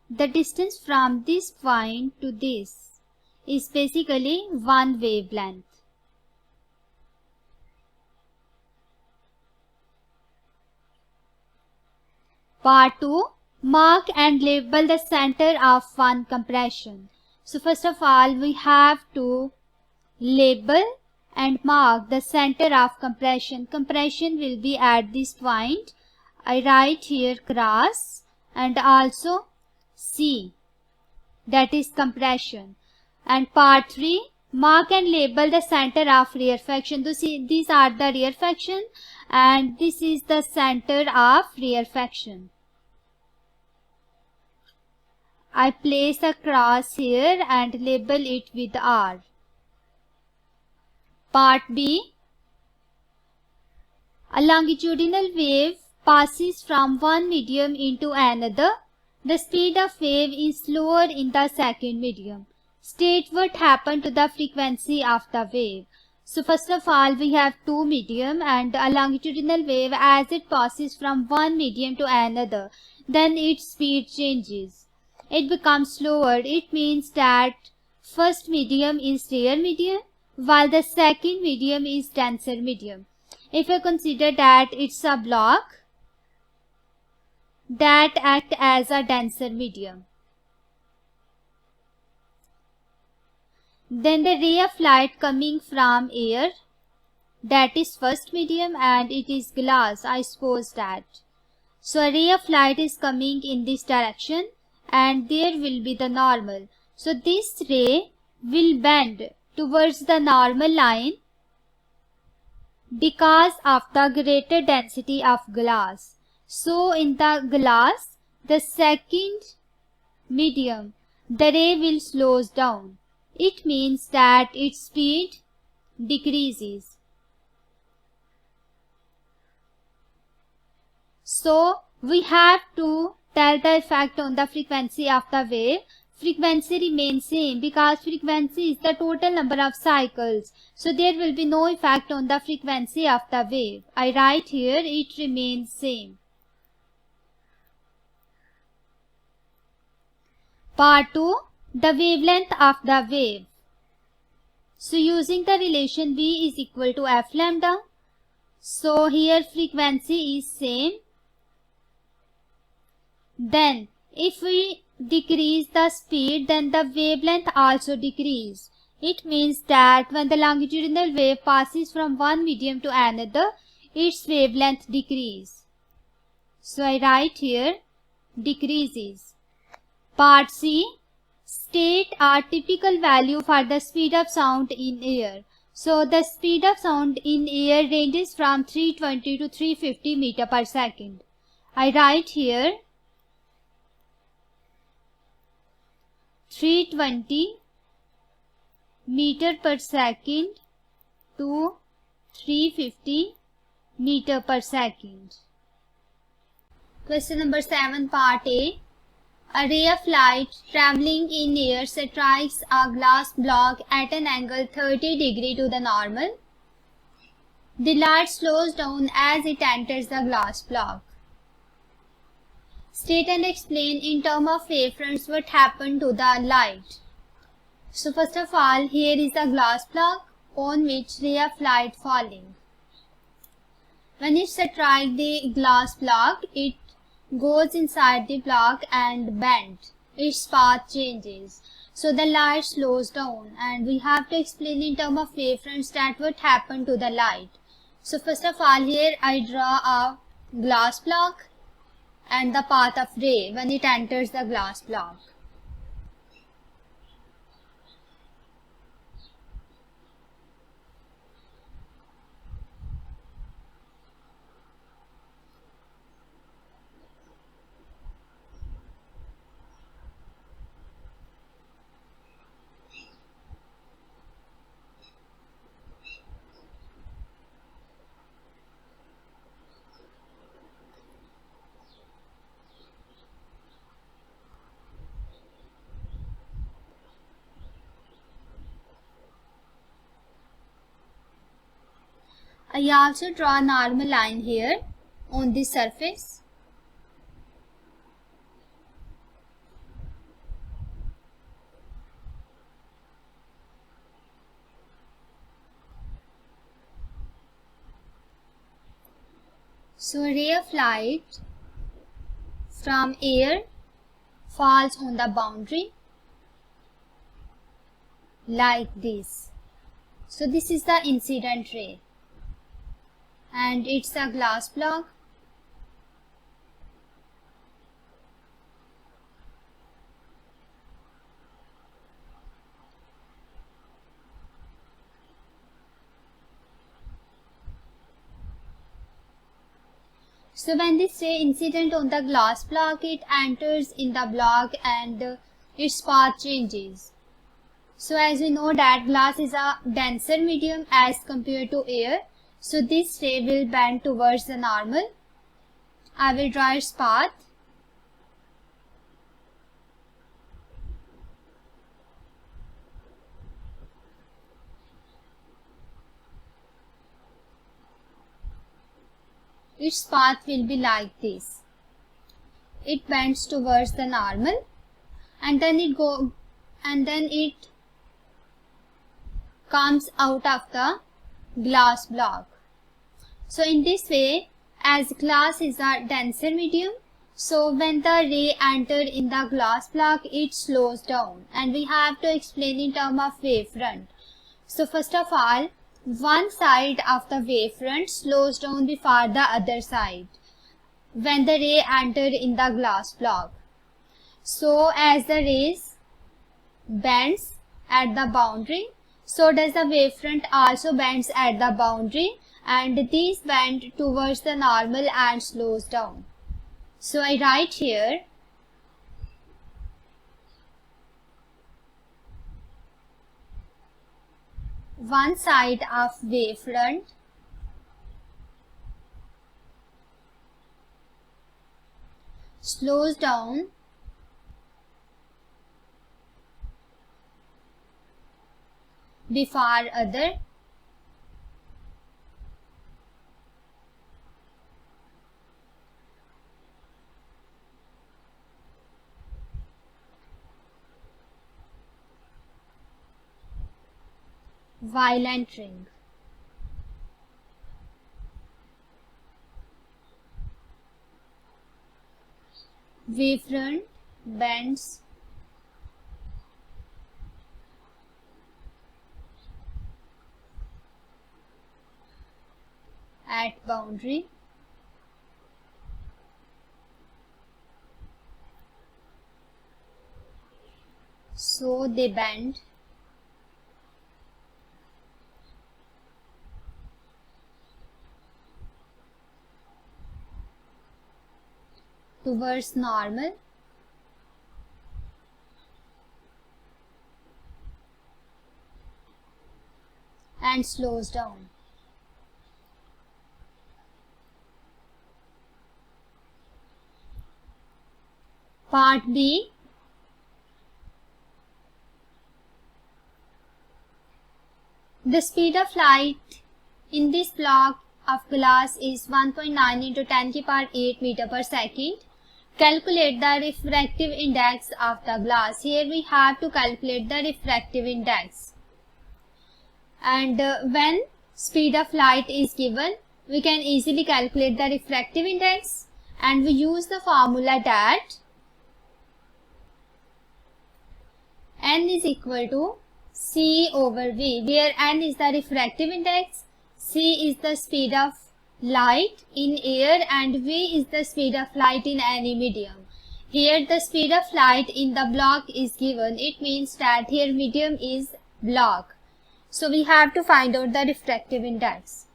the distance from this point to this is basically one wavelength. Part 2. Mark and label the center of one compression. So first of all we have to label and mark the center of compression. Compression will be at this point. I write here cross and also C, that is compression. And part 3, mark and label the center of rarefaction. So see, these are the rarefaction and this is the center of rarefaction. I place a cross here and label it with R. Part B. A longitudinal wave passes from one medium into another. The speed of wave is slower in the second medium. State what happened to the frequency of the wave. So first of all we have two medium and a longitudinal wave as it passes from one medium to another. Then its speed changes. It becomes slower. It means that first medium is rare medium while the second medium is denser medium. If I consider that it's a block that acts as a denser medium, then the ray of light coming from air, that is first medium, and it is glass, I suppose that. So a ray of light is coming in this direction and there will be the normal. So this ray will bend towards the normal line because of the greater density of glass. So in the glass, the second medium, the ray will slow down. It means that its speed decreases. So we have to tell the effect on the frequency of the wave. Frequency remains same because frequency is the total number of cycles. So there will be no effect on the frequency of the wave. I write here it remains same. Part 2. The wavelength of the wave. So using the relation V is equal to F lambda. So here frequency is same. Then if we decrease the speed, then the wavelength also decrease. It means that when the longitudinal wave passes from one medium to another, its wavelength decreases. So I write here decreases. Part C. State a typical value for the speed of sound in air. So the speed of sound in air ranges from 320 to 350 meter per second. I write here 320 meter per second to 350 meter per second. Question number 7, part A. A ray of light traveling in air strikes a glass block at an angle 30 degrees to the normal. The light slows down as it enters the glass block. State and explain in terms of wavefronts what happened to the light. So first of all, here is the glass block on which ray of light falling. When it strikes the glass block, it goes inside the block and bends. Its path changes. So the light slows down, and we have to explain in terms of wavefronts that what happened to the light. So first of all, here I draw a glass block and the path of ray when it enters the glass block. I also draw a normal line here on this surface. So a ray of light from air falls on the boundary like this. So this is the incident ray, and it's a glass block. So when this ray incident on the glass block, it enters in the block and its path changes. So as we know that glass is a denser medium as compared to air, so this ray will bend towards the normal. I will draw its path. Its path will be like this. It bends towards the normal, and then it comes out of the glass block. So in this way, as glass is a denser medium, so when the ray enters in the glass block, it slows down, and we have to explain in terms of wavefront. So first of all, one side of the wavefront slows down before the other side when the ray enters in the glass block. So as the rays bends at the boundary, so does the wavefront also bends at the boundary, and these bend towards the normal and slows down. So I write here one side of wavefront slows down before other, while entering. Wavefront bends at boundary, so they bend towards normal, and slows down. Part B. The speed of light in this block of glass is 1.9 into 10 to the power 8 meter per second. Calculate the refractive index of the glass. Here we have to calculate the refractive index. And when speed of light is given, we can easily calculate the refractive index, and we use the formula that n is equal to C over V, where n is the refractive index, C is the speed of light in air, and V is the speed of light in any medium. Here the speed of light in the block is given. It means that here medium is block. So we have to find out the refractive index.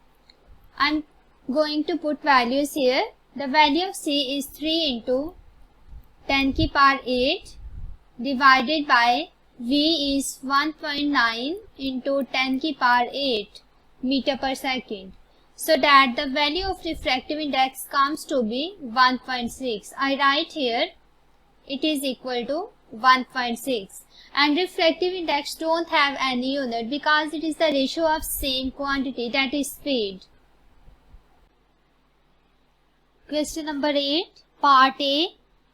I'm going to put values here. The value of C is 3 into 10 to the power 8 divided by V is 1.9 into 10 to the power 8 meter per second. So that the value of refractive index comes to be 1.6. I write here it is equal to 1.6. And refractive index don't have any unit because it is the ratio of same quantity, that is speed. Question number 8. Part A.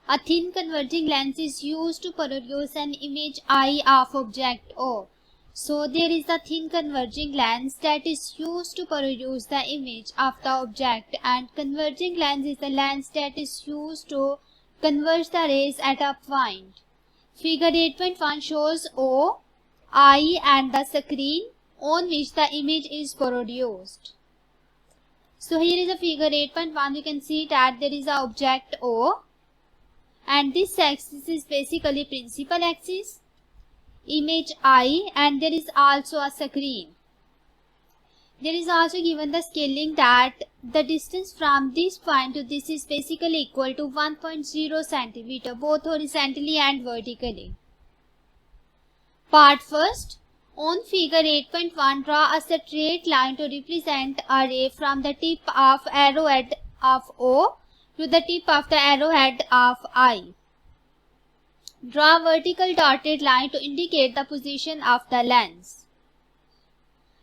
A thin converging lens is used to produce an image I of object O. So there is a thin converging lens that is used to produce the image of the object, and converging lens is the lens that is used to converge the rays at a point. Figure 8.1 shows O, I and the screen on which the image is produced. So here is a figure 8.1. You can see that there is an object O, and this axis is basically principal axis, image I, and there is also a screen. There is also given the scaling that the distance from this point to this is basically equal to 1.0 centimeter, both horizontally and vertically. Part first. On figure 8.1, draw a straight line to represent a ray from the tip of arrowhead of O to the tip of the arrowhead of I. Draw a vertical dotted line to indicate the position of the lens.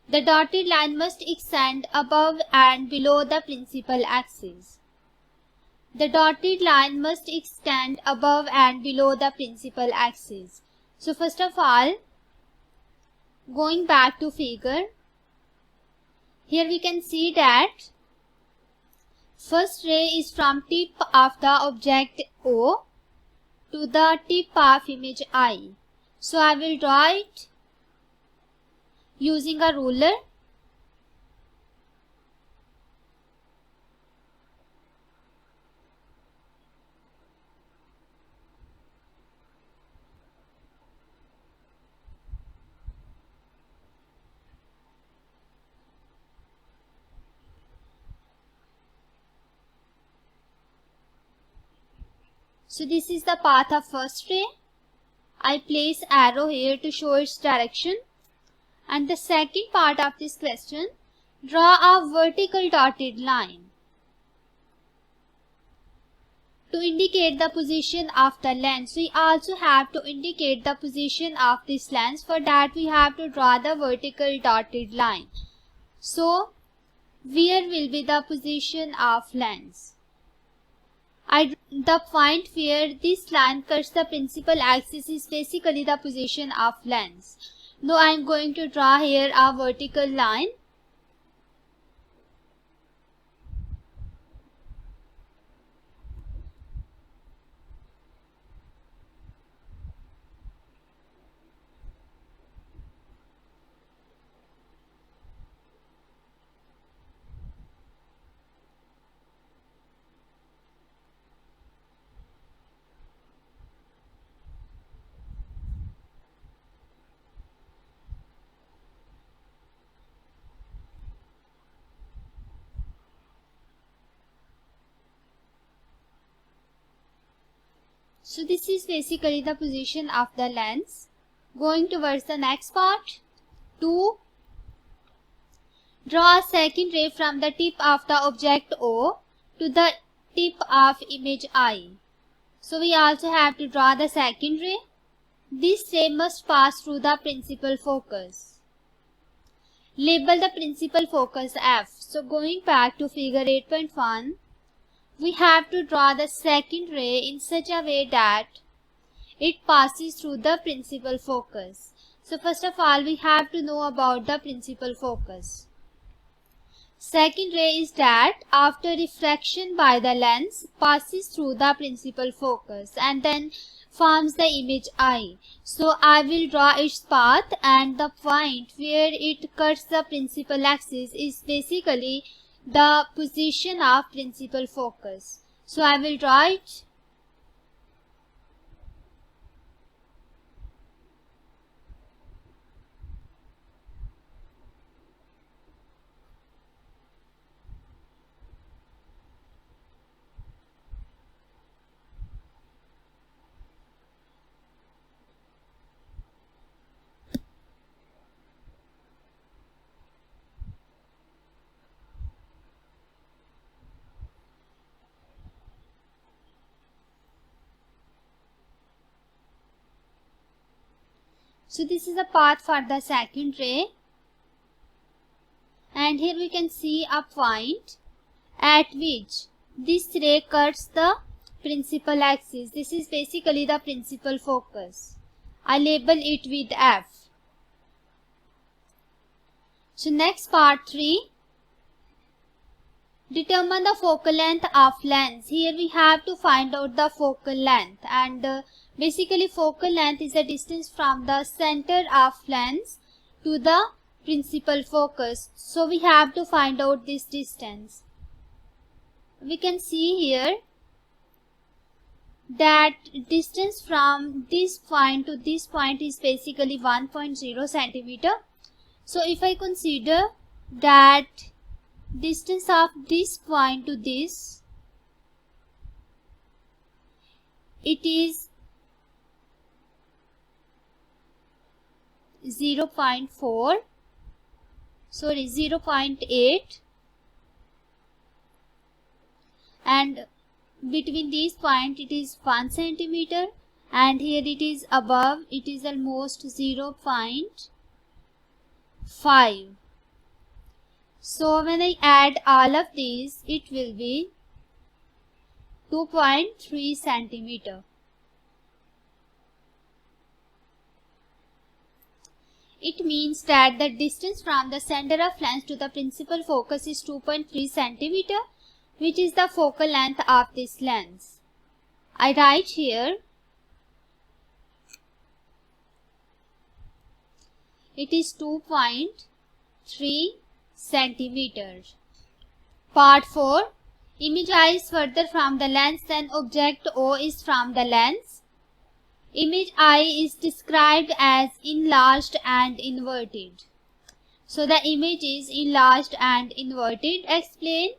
The dotted line must extend above and below the principal axis. The dotted line must extend above and below the principal axis. So first of all, going back to figure, here we can see that first ray is from tip of the object O to the tip of image I. So I will draw it using a ruler. So this is the path of first ray. I place arrow here to show its direction. And the second part of this question, draw a vertical dotted line to indicate the position of the lens. We also have to indicate the position of this lens. For that we have to draw the vertical dotted line. So where will be the position of lens? The point where this line cuts the principal axis is basically the position of lens. Now I am going to draw here a vertical line. So this is basically the position of the lens. Going towards the next part, to Draw a second ray from the tip of the object O to the tip of image I. So we also have to draw the second ray. This ray must pass through the principal focus. Label the principal focus F. So going back to figure 8.1, we have to draw the second ray in such a way that it passes through the principal focus. So first of all, we have to know about the principal focus. Second ray is that after refraction by the lens passes through the principal focus and then forms the image I. So I will draw its path, and the point where it cuts the principal axis is basically the position of principal focus. So I will draw it. So this is the path for the second ray, and here we can see a point at which this ray cuts the principal axis. This is basically the principal focus. I label it with F. So next part 3. Determine the focal length of lens. Here we have to find out the focal length, and basically focal length is the distance from the center of lens to the principal focus. So we have to find out this distance. We can see here that distance from this point to this point is basically 1.0 centimeter. So if I consider that distance of this point to this, it is 0.8, and between these points it is 1 centimeter, and here it is above, it is almost 0.5. So when I add all of these, it will be 2.3 centimeter. It means that the distance from the center of lens to the principal focus is 2.3 centimeter, which is the focal length of this lens. I write here, it is 2.3 centimeters. Part 4. Image I is further from the lens than object O is from the lens. Image I is described as enlarged and inverted. So the image is enlarged and inverted. Explain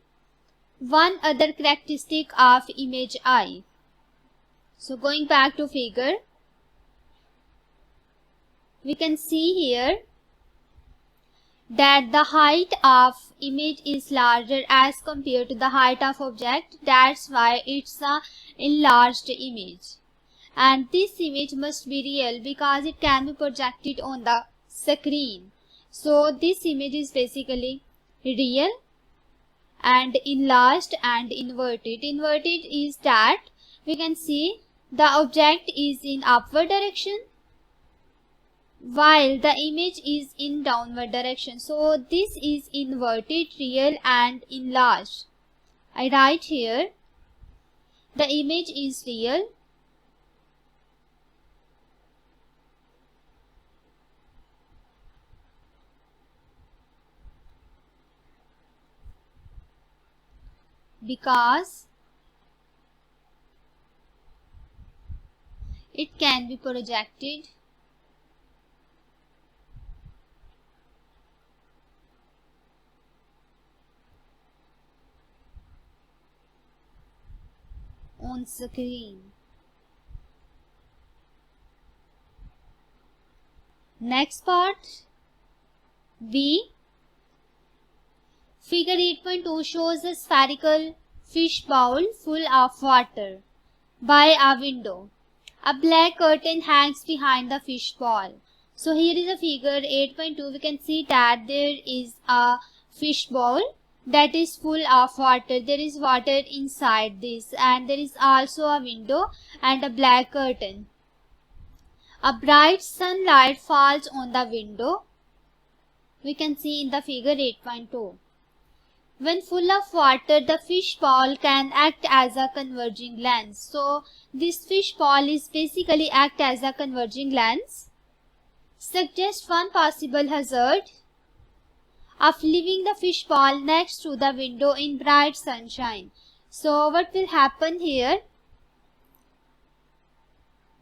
one other characteristic of image I. So going back to figure, we can see here that the height of image is larger as compared to the height of object. That's why it's a enlarged image. And this image must be real because it can be projected on the screen. So this image is basically real and enlarged and inverted. Inverted is that we can see the object is in upward direction while the image is in downward direction. So this is inverted, real and enlarged. I write here, the image is real because it can be projected on screen. Next part B. Figure 8.2 shows a spherical fish bowl full of water by a window. A black curtain hangs behind the fish bowl. So here is a figure 8.2. We can see that there is a fish bowl that is full of water. There is water inside this, and there is also a window and a black curtain. A bright sunlight falls on the window. We can see in the figure 8.2. When full of water, the fish bowl can act as a converging lens. So this fish bowl is basically act as a converging lens. Suggest one possible hazard of leaving the fish bowl next to the window in bright sunshine. So what will happen here?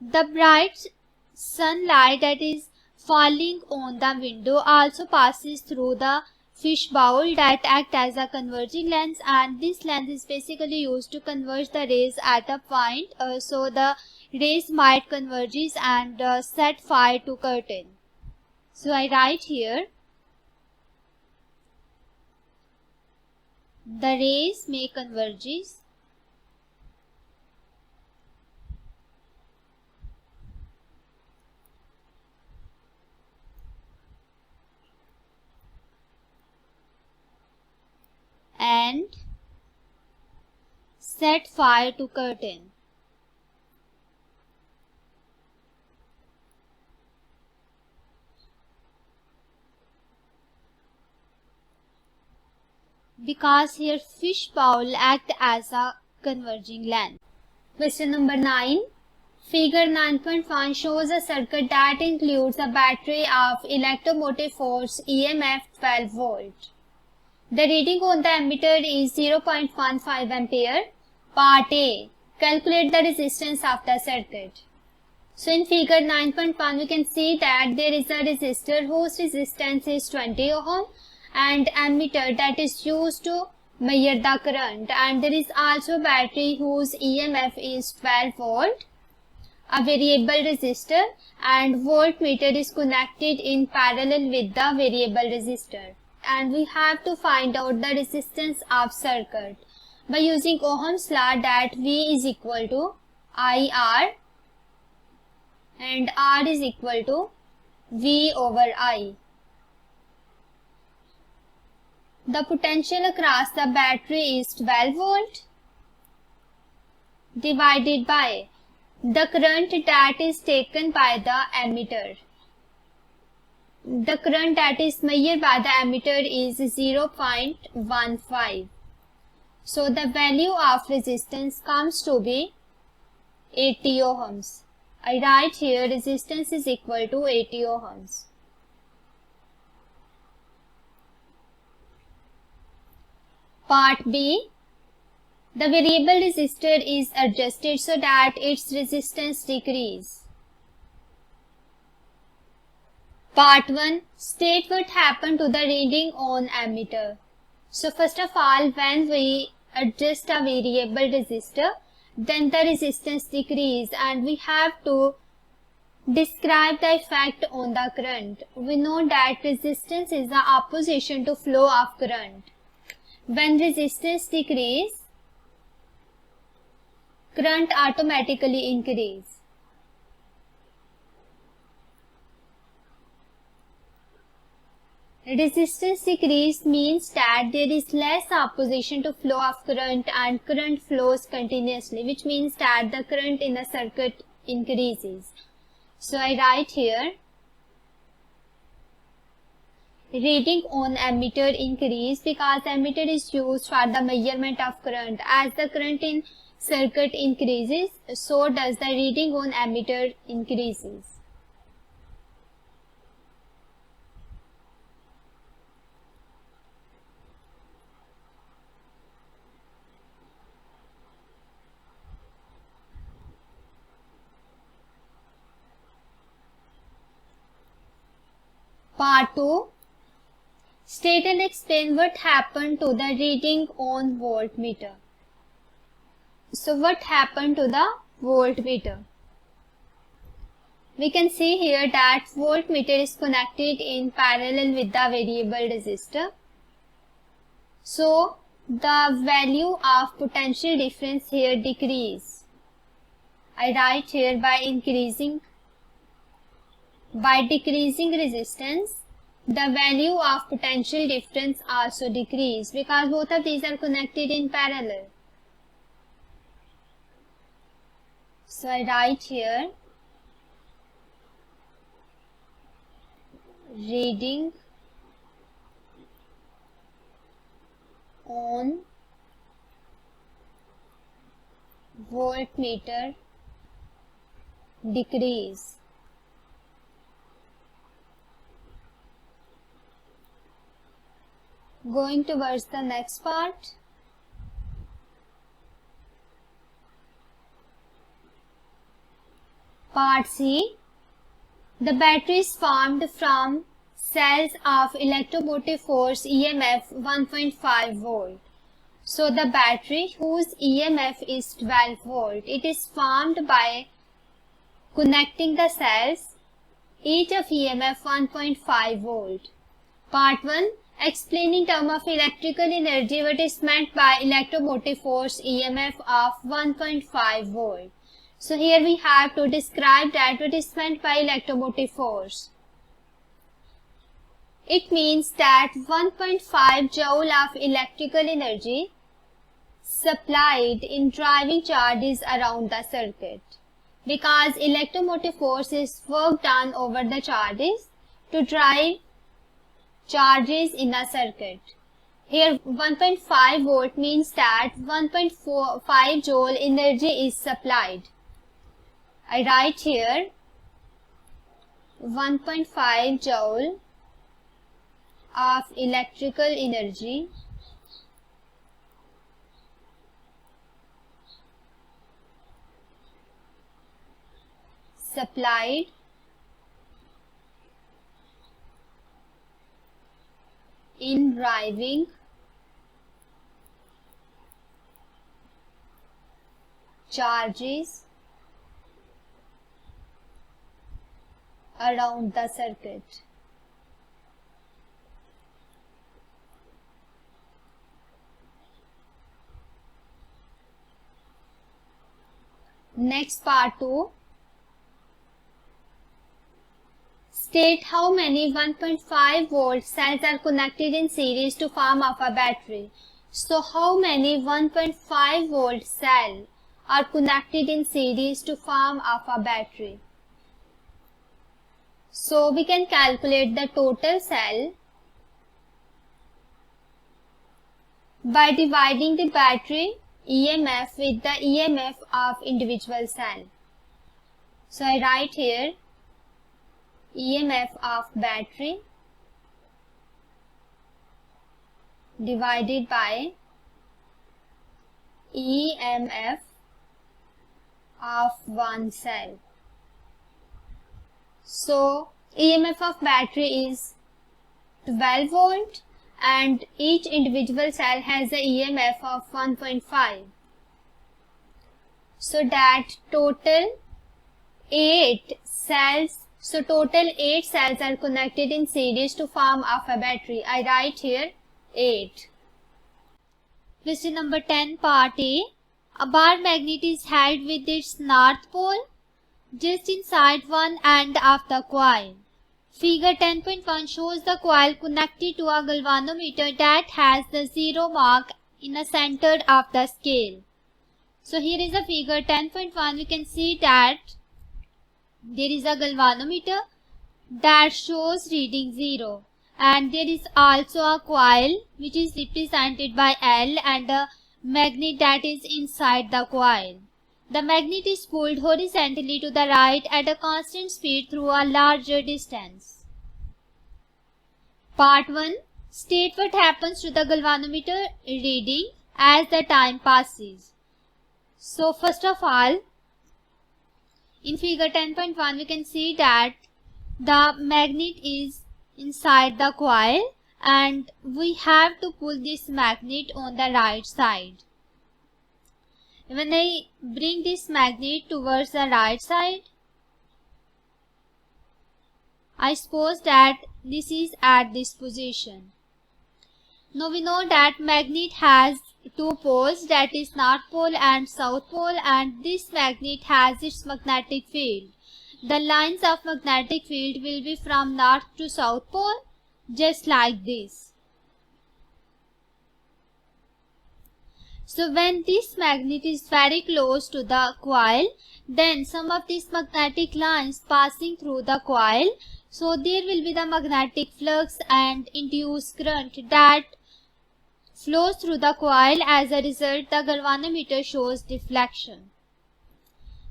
The bright sunlight that is falling on the window also passes through the fish bowl that act as a converging lens, and this lens is basically used to converge the rays at a point, so the rays might converges and set fire to curtain. So I write here, the rays may converges and set fire to curtain. Because here fish bowl act as a converging lens. Question number 9. Figure 9.1 shows a circuit that includes a battery of electromotive force EMF 12 volt. The reading on the ammeter is 0.15 ampere. Part A. Calculate the resistance of the circuit. So in figure 9.1 we can see that there is a resistor whose resistance is 20 ohm and ammeter that is used to measure the current, and there is also battery whose EMF is 12 volt, a variable resistor, and voltmeter is connected in parallel with the variable resistor. And we have to find out the resistance of circuit by using Ohm's law, that V is equal to IR and R is equal to V over I. The potential across the battery is 12 volt divided by the current that is taken by the ammeter. The current that is measured by the ammeter is 0.15. So the value of resistance comes to be 80 ohms. I write here resistance is equal to 80 ohms. Part B. The variable resistor is adjusted so that its resistance decreases. Part 1. State what happened to the reading on ammeter. So first of all, when we adjust a variable resistor, then the resistance decreases, and we have to describe the effect on the current. We know that resistance is the opposition to flow of current. When resistance decreases, current automatically increases. Resistance decrease means that there is less opposition to flow of current and current flows continuously, which means that the current in the circuit increases. So I write here reading on ammeter increase because ammeter is used for the measurement of current. As the current in circuit increases, so does the reading on ammeter increases. Part 2. State and explain what happened to the reading on voltmeter. So what happened to the voltmeter? We can see here that voltmeter is connected in parallel with the variable resistor. So the value of potential difference here decrease. I write here by decreasing resistance, the value of potential difference also decrease because both of these are connected in parallel. So I write here reading on voltmeter decrease. Going towards the next part. Part C. The battery is formed from cells of electromotive force EMF 1.5 volt. So the battery whose EMF is 12 volt, it is formed by connecting the cells, each of EMF 1.5 volt. Part 1. Explaining term of electrical energy, what is meant by electromotive force EMF of 1.5 volt. So here we have to describe that what is meant by electromotive force. It means that 1.5 joule of electrical energy supplied in driving charges around the circuit, because electromotive force is work done over the charges to drive charges in a circuit. Here 1.5 volt means that 1.5 joule energy is supplied. I write here 1.5 joule of electrical energy supplied in driving charges around the circuit. Next part 2. State how many 1.5 volt cells are connected in series to form of a battery. So how many 1.5 volt cells are connected in series to form of a battery? So we can calculate the total cell by dividing the battery EMF with the EMF of individual cell. So I write here EMF of battery divided by EMF of one cell. So EMF of battery is 12 volt and each individual cell has a EMF of 1.5. So that total 8 cells are connected in series to form of a battery. I write here 8. Question number 10, part A. A bar magnet is held with its north pole just inside one end of the coil. Figure 10.1 shows the coil connected to a galvanometer that has the 0 mark in the center of the scale. So here is a figure 10.1. We can see that there is a galvanometer that shows reading 0, and there is also a coil which is represented by L and a magnet that is inside the coil. The magnet is pulled horizontally to the right at a constant speed through a larger distance. Part 1. State what happens to the galvanometer reading as the time passes. So first of all, in figure 10.1 we can see that the magnet is inside the coil and we have to pull this magnet on the right side. When I bring this magnet towards the right side, I suppose that this is at this position. Now we know that magnet has two poles, that is north pole and south pole, and this magnet has its magnetic field. The lines of magnetic field will be from north to south pole, just like this. So when this magnet is very close to the coil, then some of these magnetic lines passing through the coil, so there will be the magnetic flux and induced current that flows through the coil. As a result, the galvanometer shows deflection.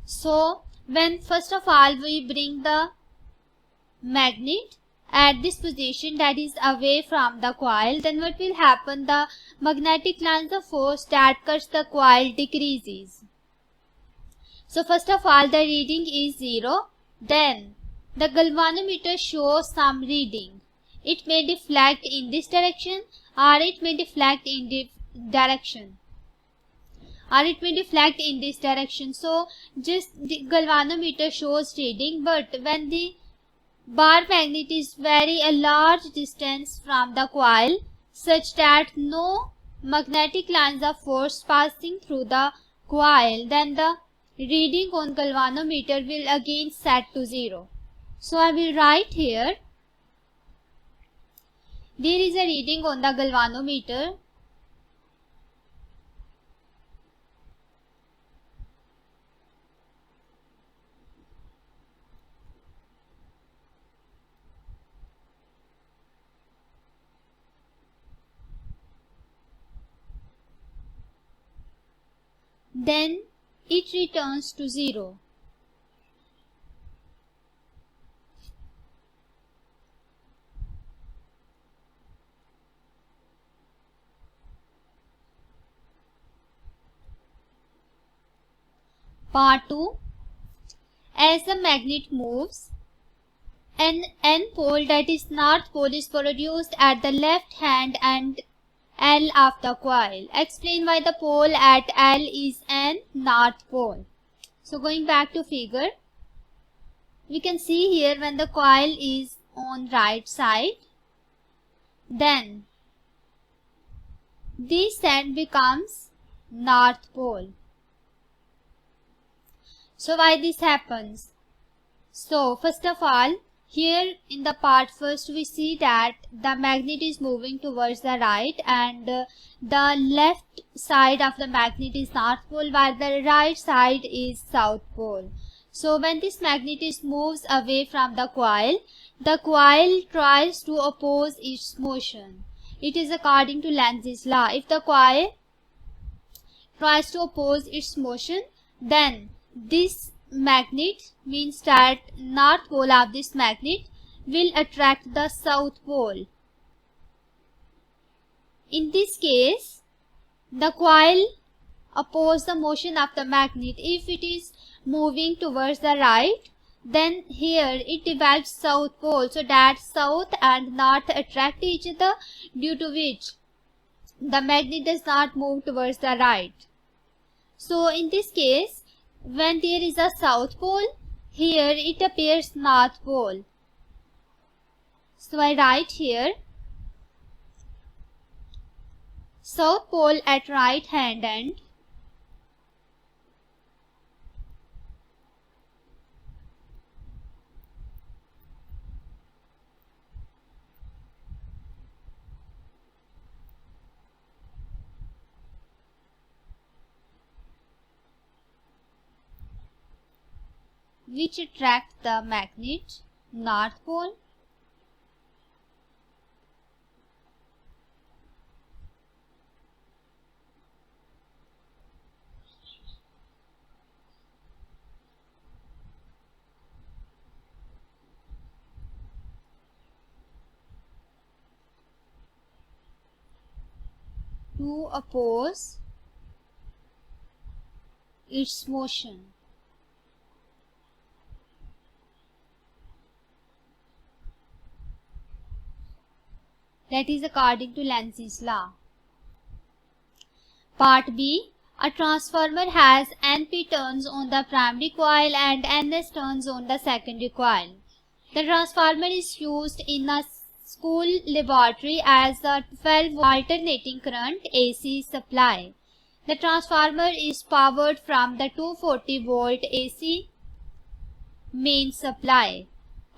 So when first of all we bring the magnet at this position, that is away from the coil, then what will happen? The magnetic lines of force that cuts the coil decreases. So first of all the reading is 0. Then the galvanometer shows some reading. It may deflect in this direction, or it may deflect in this direction, So just the galvanometer shows reading, but when the bar magnet is very a large distance from the coil, such that no magnetic lines of force passing through the coil, then the reading on galvanometer will again set to 0. So I will write here, there is a reading on the galvanometer. Then it returns to 0. Part 2. As the magnet moves, an N pole, that is north pole, is produced at the left hand and L of the coil. Explain why the pole at L is an north pole. So going back to figure, we can see here when the coil is on right side, then this end becomes north pole. So why this happens? So first of all, here in the part first we see that the magnet is moving towards the right, and the left side of the magnet is north pole while the right side is south pole. So when this magnet moves away from the coil tries to oppose its motion. It is according to Lenz's law. If the coil tries to oppose its motion, then this magnet, means that north pole of this magnet, will attract the south pole. In this case, the coil opposes the motion of the magnet. If it is moving towards the right, then here it divides south pole, so that south and north attract each other, due to which the magnet does not move towards the right. So in this case, when there is a south pole, here it appears north pole. So I write here, south pole at right hand end, which attract the magnet north pole. To oppose its motion. That is according to Lenz's law. Part B. A transformer has Np turns on the primary coil and Ns turns on the secondary coil. The transformer is used in a school laboratory as a 12-volt alternating current AC supply. The transformer is powered from the 240-volt AC main supply.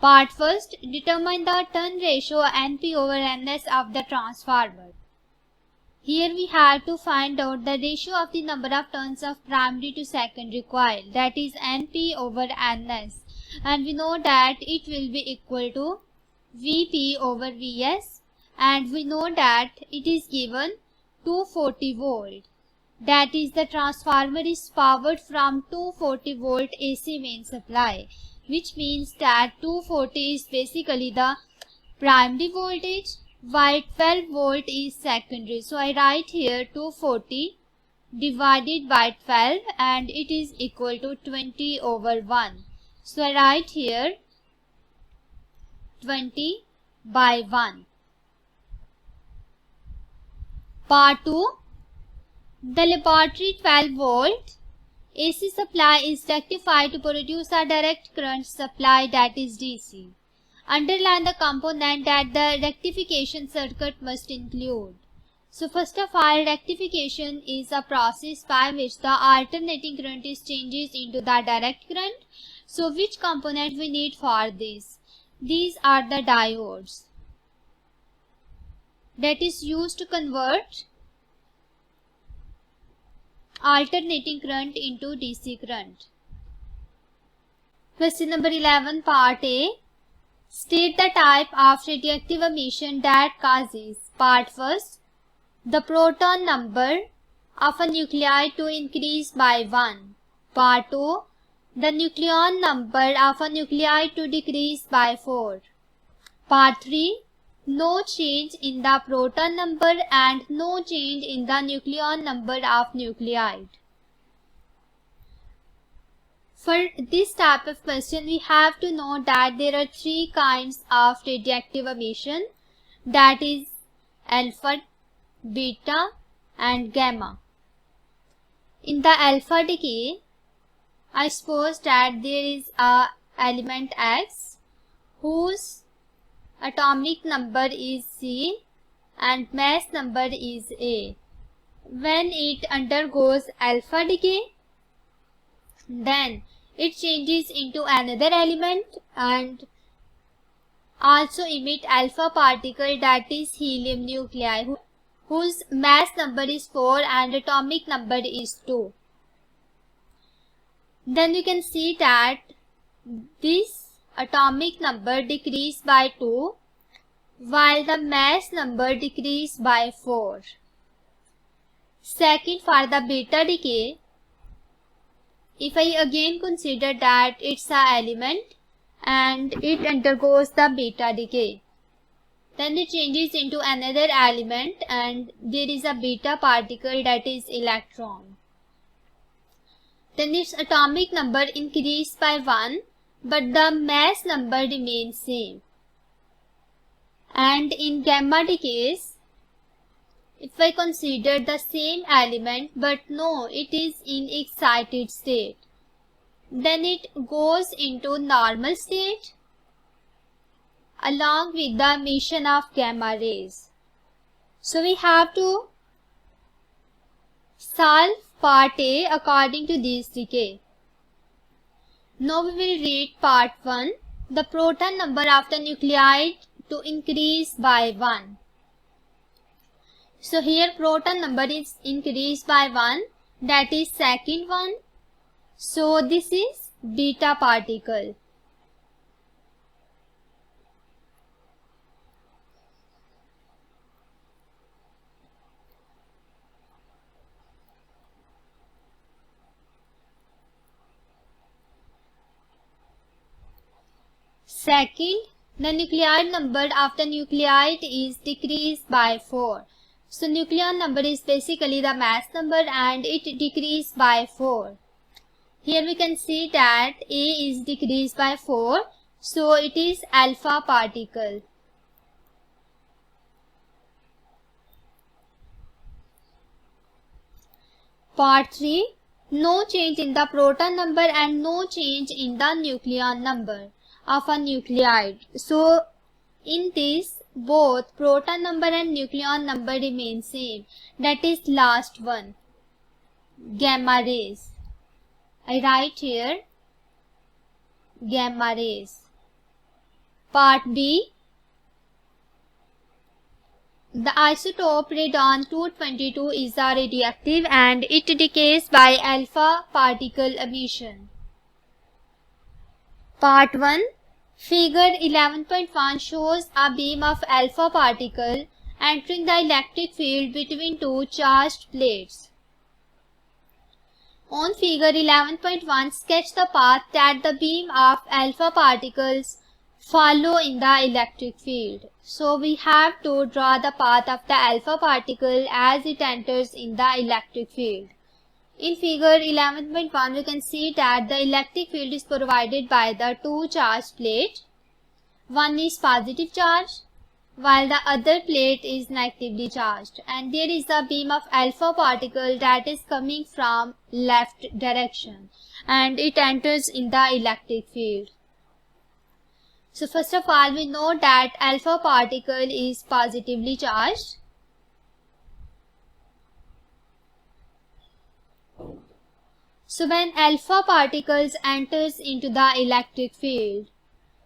Part first, determine the turn ratio NP over NS of the transformer. Here we have to find out the ratio of the number of turns of primary to secondary coil, that is NP over NS, and we know that it will be equal to Vp over Vs, and we know that it is given 240 volt. That is, the transformer is powered from 240 volt AC main supply, which means that 240 is basically the primary voltage while 12 volt is secondary. So I write here 240 divided by 12 and it is equal to 20 over 1. So I write here 20 by 1. Part 2. The laboratory 12 volt AC supply is rectified to produce a direct current supply, that is DC. Underline the component that the rectification circuit must include. So first of all, rectification is a process by which the alternating current is changes into the direct current. So which component we need for this? These are the diodes that is used to convert alternating current into DC current. Question number 11, part A. State the type of radioactive emission that causes, part first, the proton number of a nuclei to increase by 1. Part 2, the nucleon number of a nuclei to decrease by 4. Part 3, no change in the proton number and no change in the nucleon number of nuclide. For this type of question, we have to know that there are three kinds of radioactive emission, that is alpha, beta and gamma. In the alpha decay, I suppose that there is a element X whose atomic number is C and mass number is A. When it undergoes alpha decay, then it changes into another element and also emit alpha particle, that is helium nuclei, whose mass number is 4 and atomic number is 2. Then we can see that this atomic number decrease by 2 while the mass number decrease by 4. Second, for the beta decay, if I again consider that it's an element and it undergoes the beta decay, then it changes into another element and there is a beta particle, that is electron. Then its atomic number increased by 1 but the mass number remains same. And in gamma decays, if I consider the same element but no, it is in excited state, then it goes into normal state along with the emission of gamma rays. So we have to solve part A according to this decay. Now we will read part 1, the proton number of the nuclide to increase by 1. So here proton number is increased by 1, that is second one. So this is beta particle. Second, the nuclide number of the nuclide is decreased by 4. So nucleon number is basically the mass number and it decreased by 4. Here we can see that A is decreased by 4. So it is alpha particle. Part 3. No change in the proton number and no change in the nucleon number of a nuclide. So in this, both proton number and nucleon number remain same. That is last one, gamma rays. I write here gamma rays. Part B. The isotope radon-222 is radioactive and it decays by alpha particle emission. Part 1. Figure 11.1 shows a beam of alpha particle entering the electric field between two charged plates. On figure 11.1, sketch the path that the beam of alpha particles follow in the electric field. So we have to draw the path of the alpha particle as it enters in the electric field. In figure 11.1, we can see that the electric field is provided by the two charged plates. One is positive charge while the other plate is negatively charged, and there is a beam of alpha particle that is coming from left direction and it enters in the electric field. So first of all, we know that alpha particle is positively charged. So when alpha particles enters into the electric field,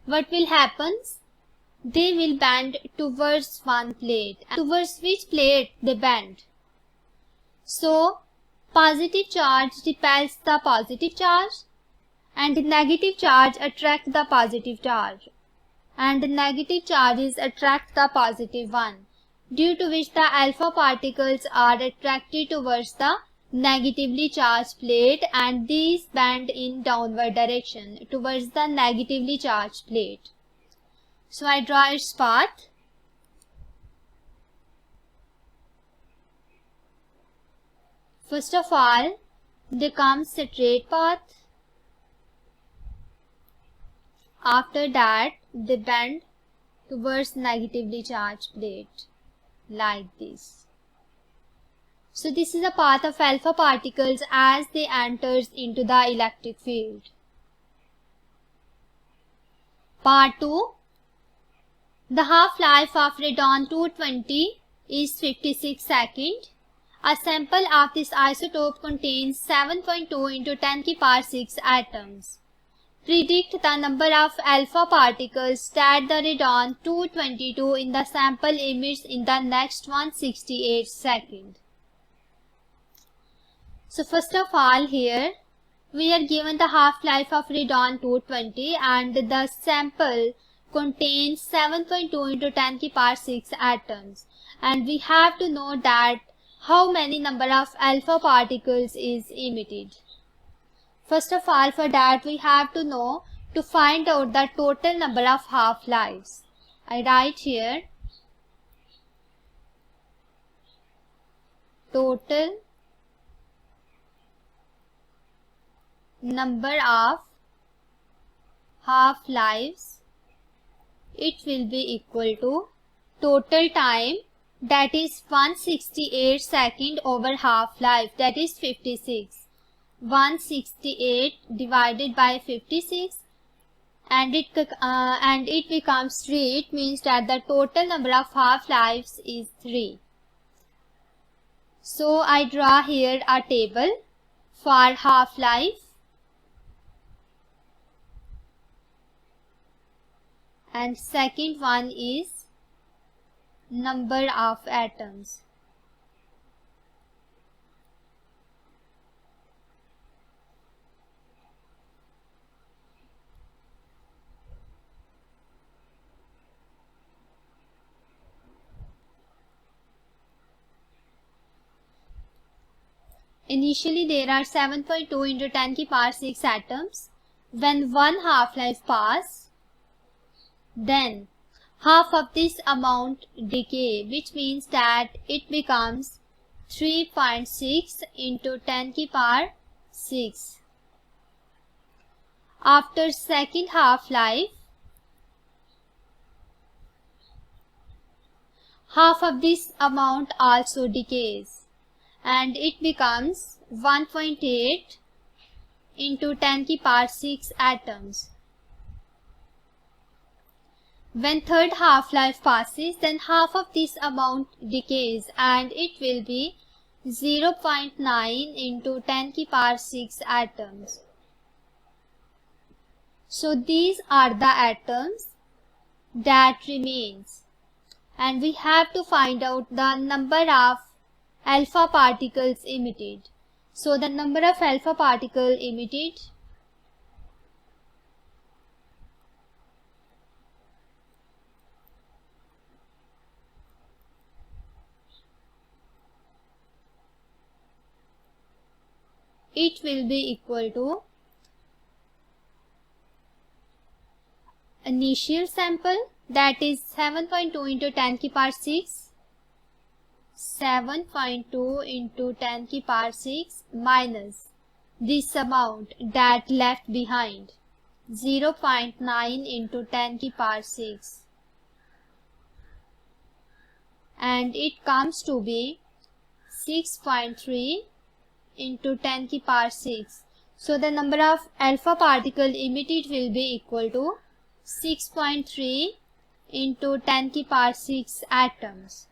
what will happen? They will bend towards one plate. Towards which plate they bend? So positive charge repels the positive charge and negative charge attract the positive charge, and negative charges attract the positive one, due to which the alpha particles are attracted towards the negatively charged plate and these bend in downward direction towards the negatively charged plate. So I draw its path. First of all, they come straight path. After that, they bend towards negatively charged plate like this. So this is the path of alpha particles as they enters into the electric field. Part 2. The half-life of radon-220 is 56 seconds. A sample of this isotope contains 7.2 into 10 to the power 6 atoms. Predict the number of alpha particles that the radon-222 in the sample emits in the next 168 seconds. So first of all, here we are given the half-life of radon-220 and the sample contains 7.2 into 10 to the power 6 atoms, and we have to know that how many number of alpha particles is emitted. First of all, for that we have to know to find out the total number of half-lives. I write here total number of half-lives. It will be equal to total time, that is 168 seconds over half-life, that is 56. 168 divided by 56 and it becomes 3. It means that the total number of half-lives is 3. So I draw here a table for half-life and second one is number of atoms. Initially there are 7.2 into 10 to the power 6 atoms. When one half-life passes, then half of this amount decay, which means that it becomes 3.6 into 10 to the power 6. After second half-life, half of this amount also decays and it becomes 1.8 into 10 to the power 6 atoms. When third half-life passes, then half of this amount decays and it will be 0.9 into 10 की power 6 atoms. So these are the atoms that remains, and we have to find out the number of alpha particles emitted. So the number of alpha particle emitted it will be equal to initial sample, that is 7.2 into 10 की power 6, 7.2 into 10 की power 6 minus this amount that left behind, 0.9 into 10 की power 6, and it comes to be 6.3 into 10 की power 6. So the number of alpha particle emitted will be equal to 6.3 into 10 की power 6 atoms.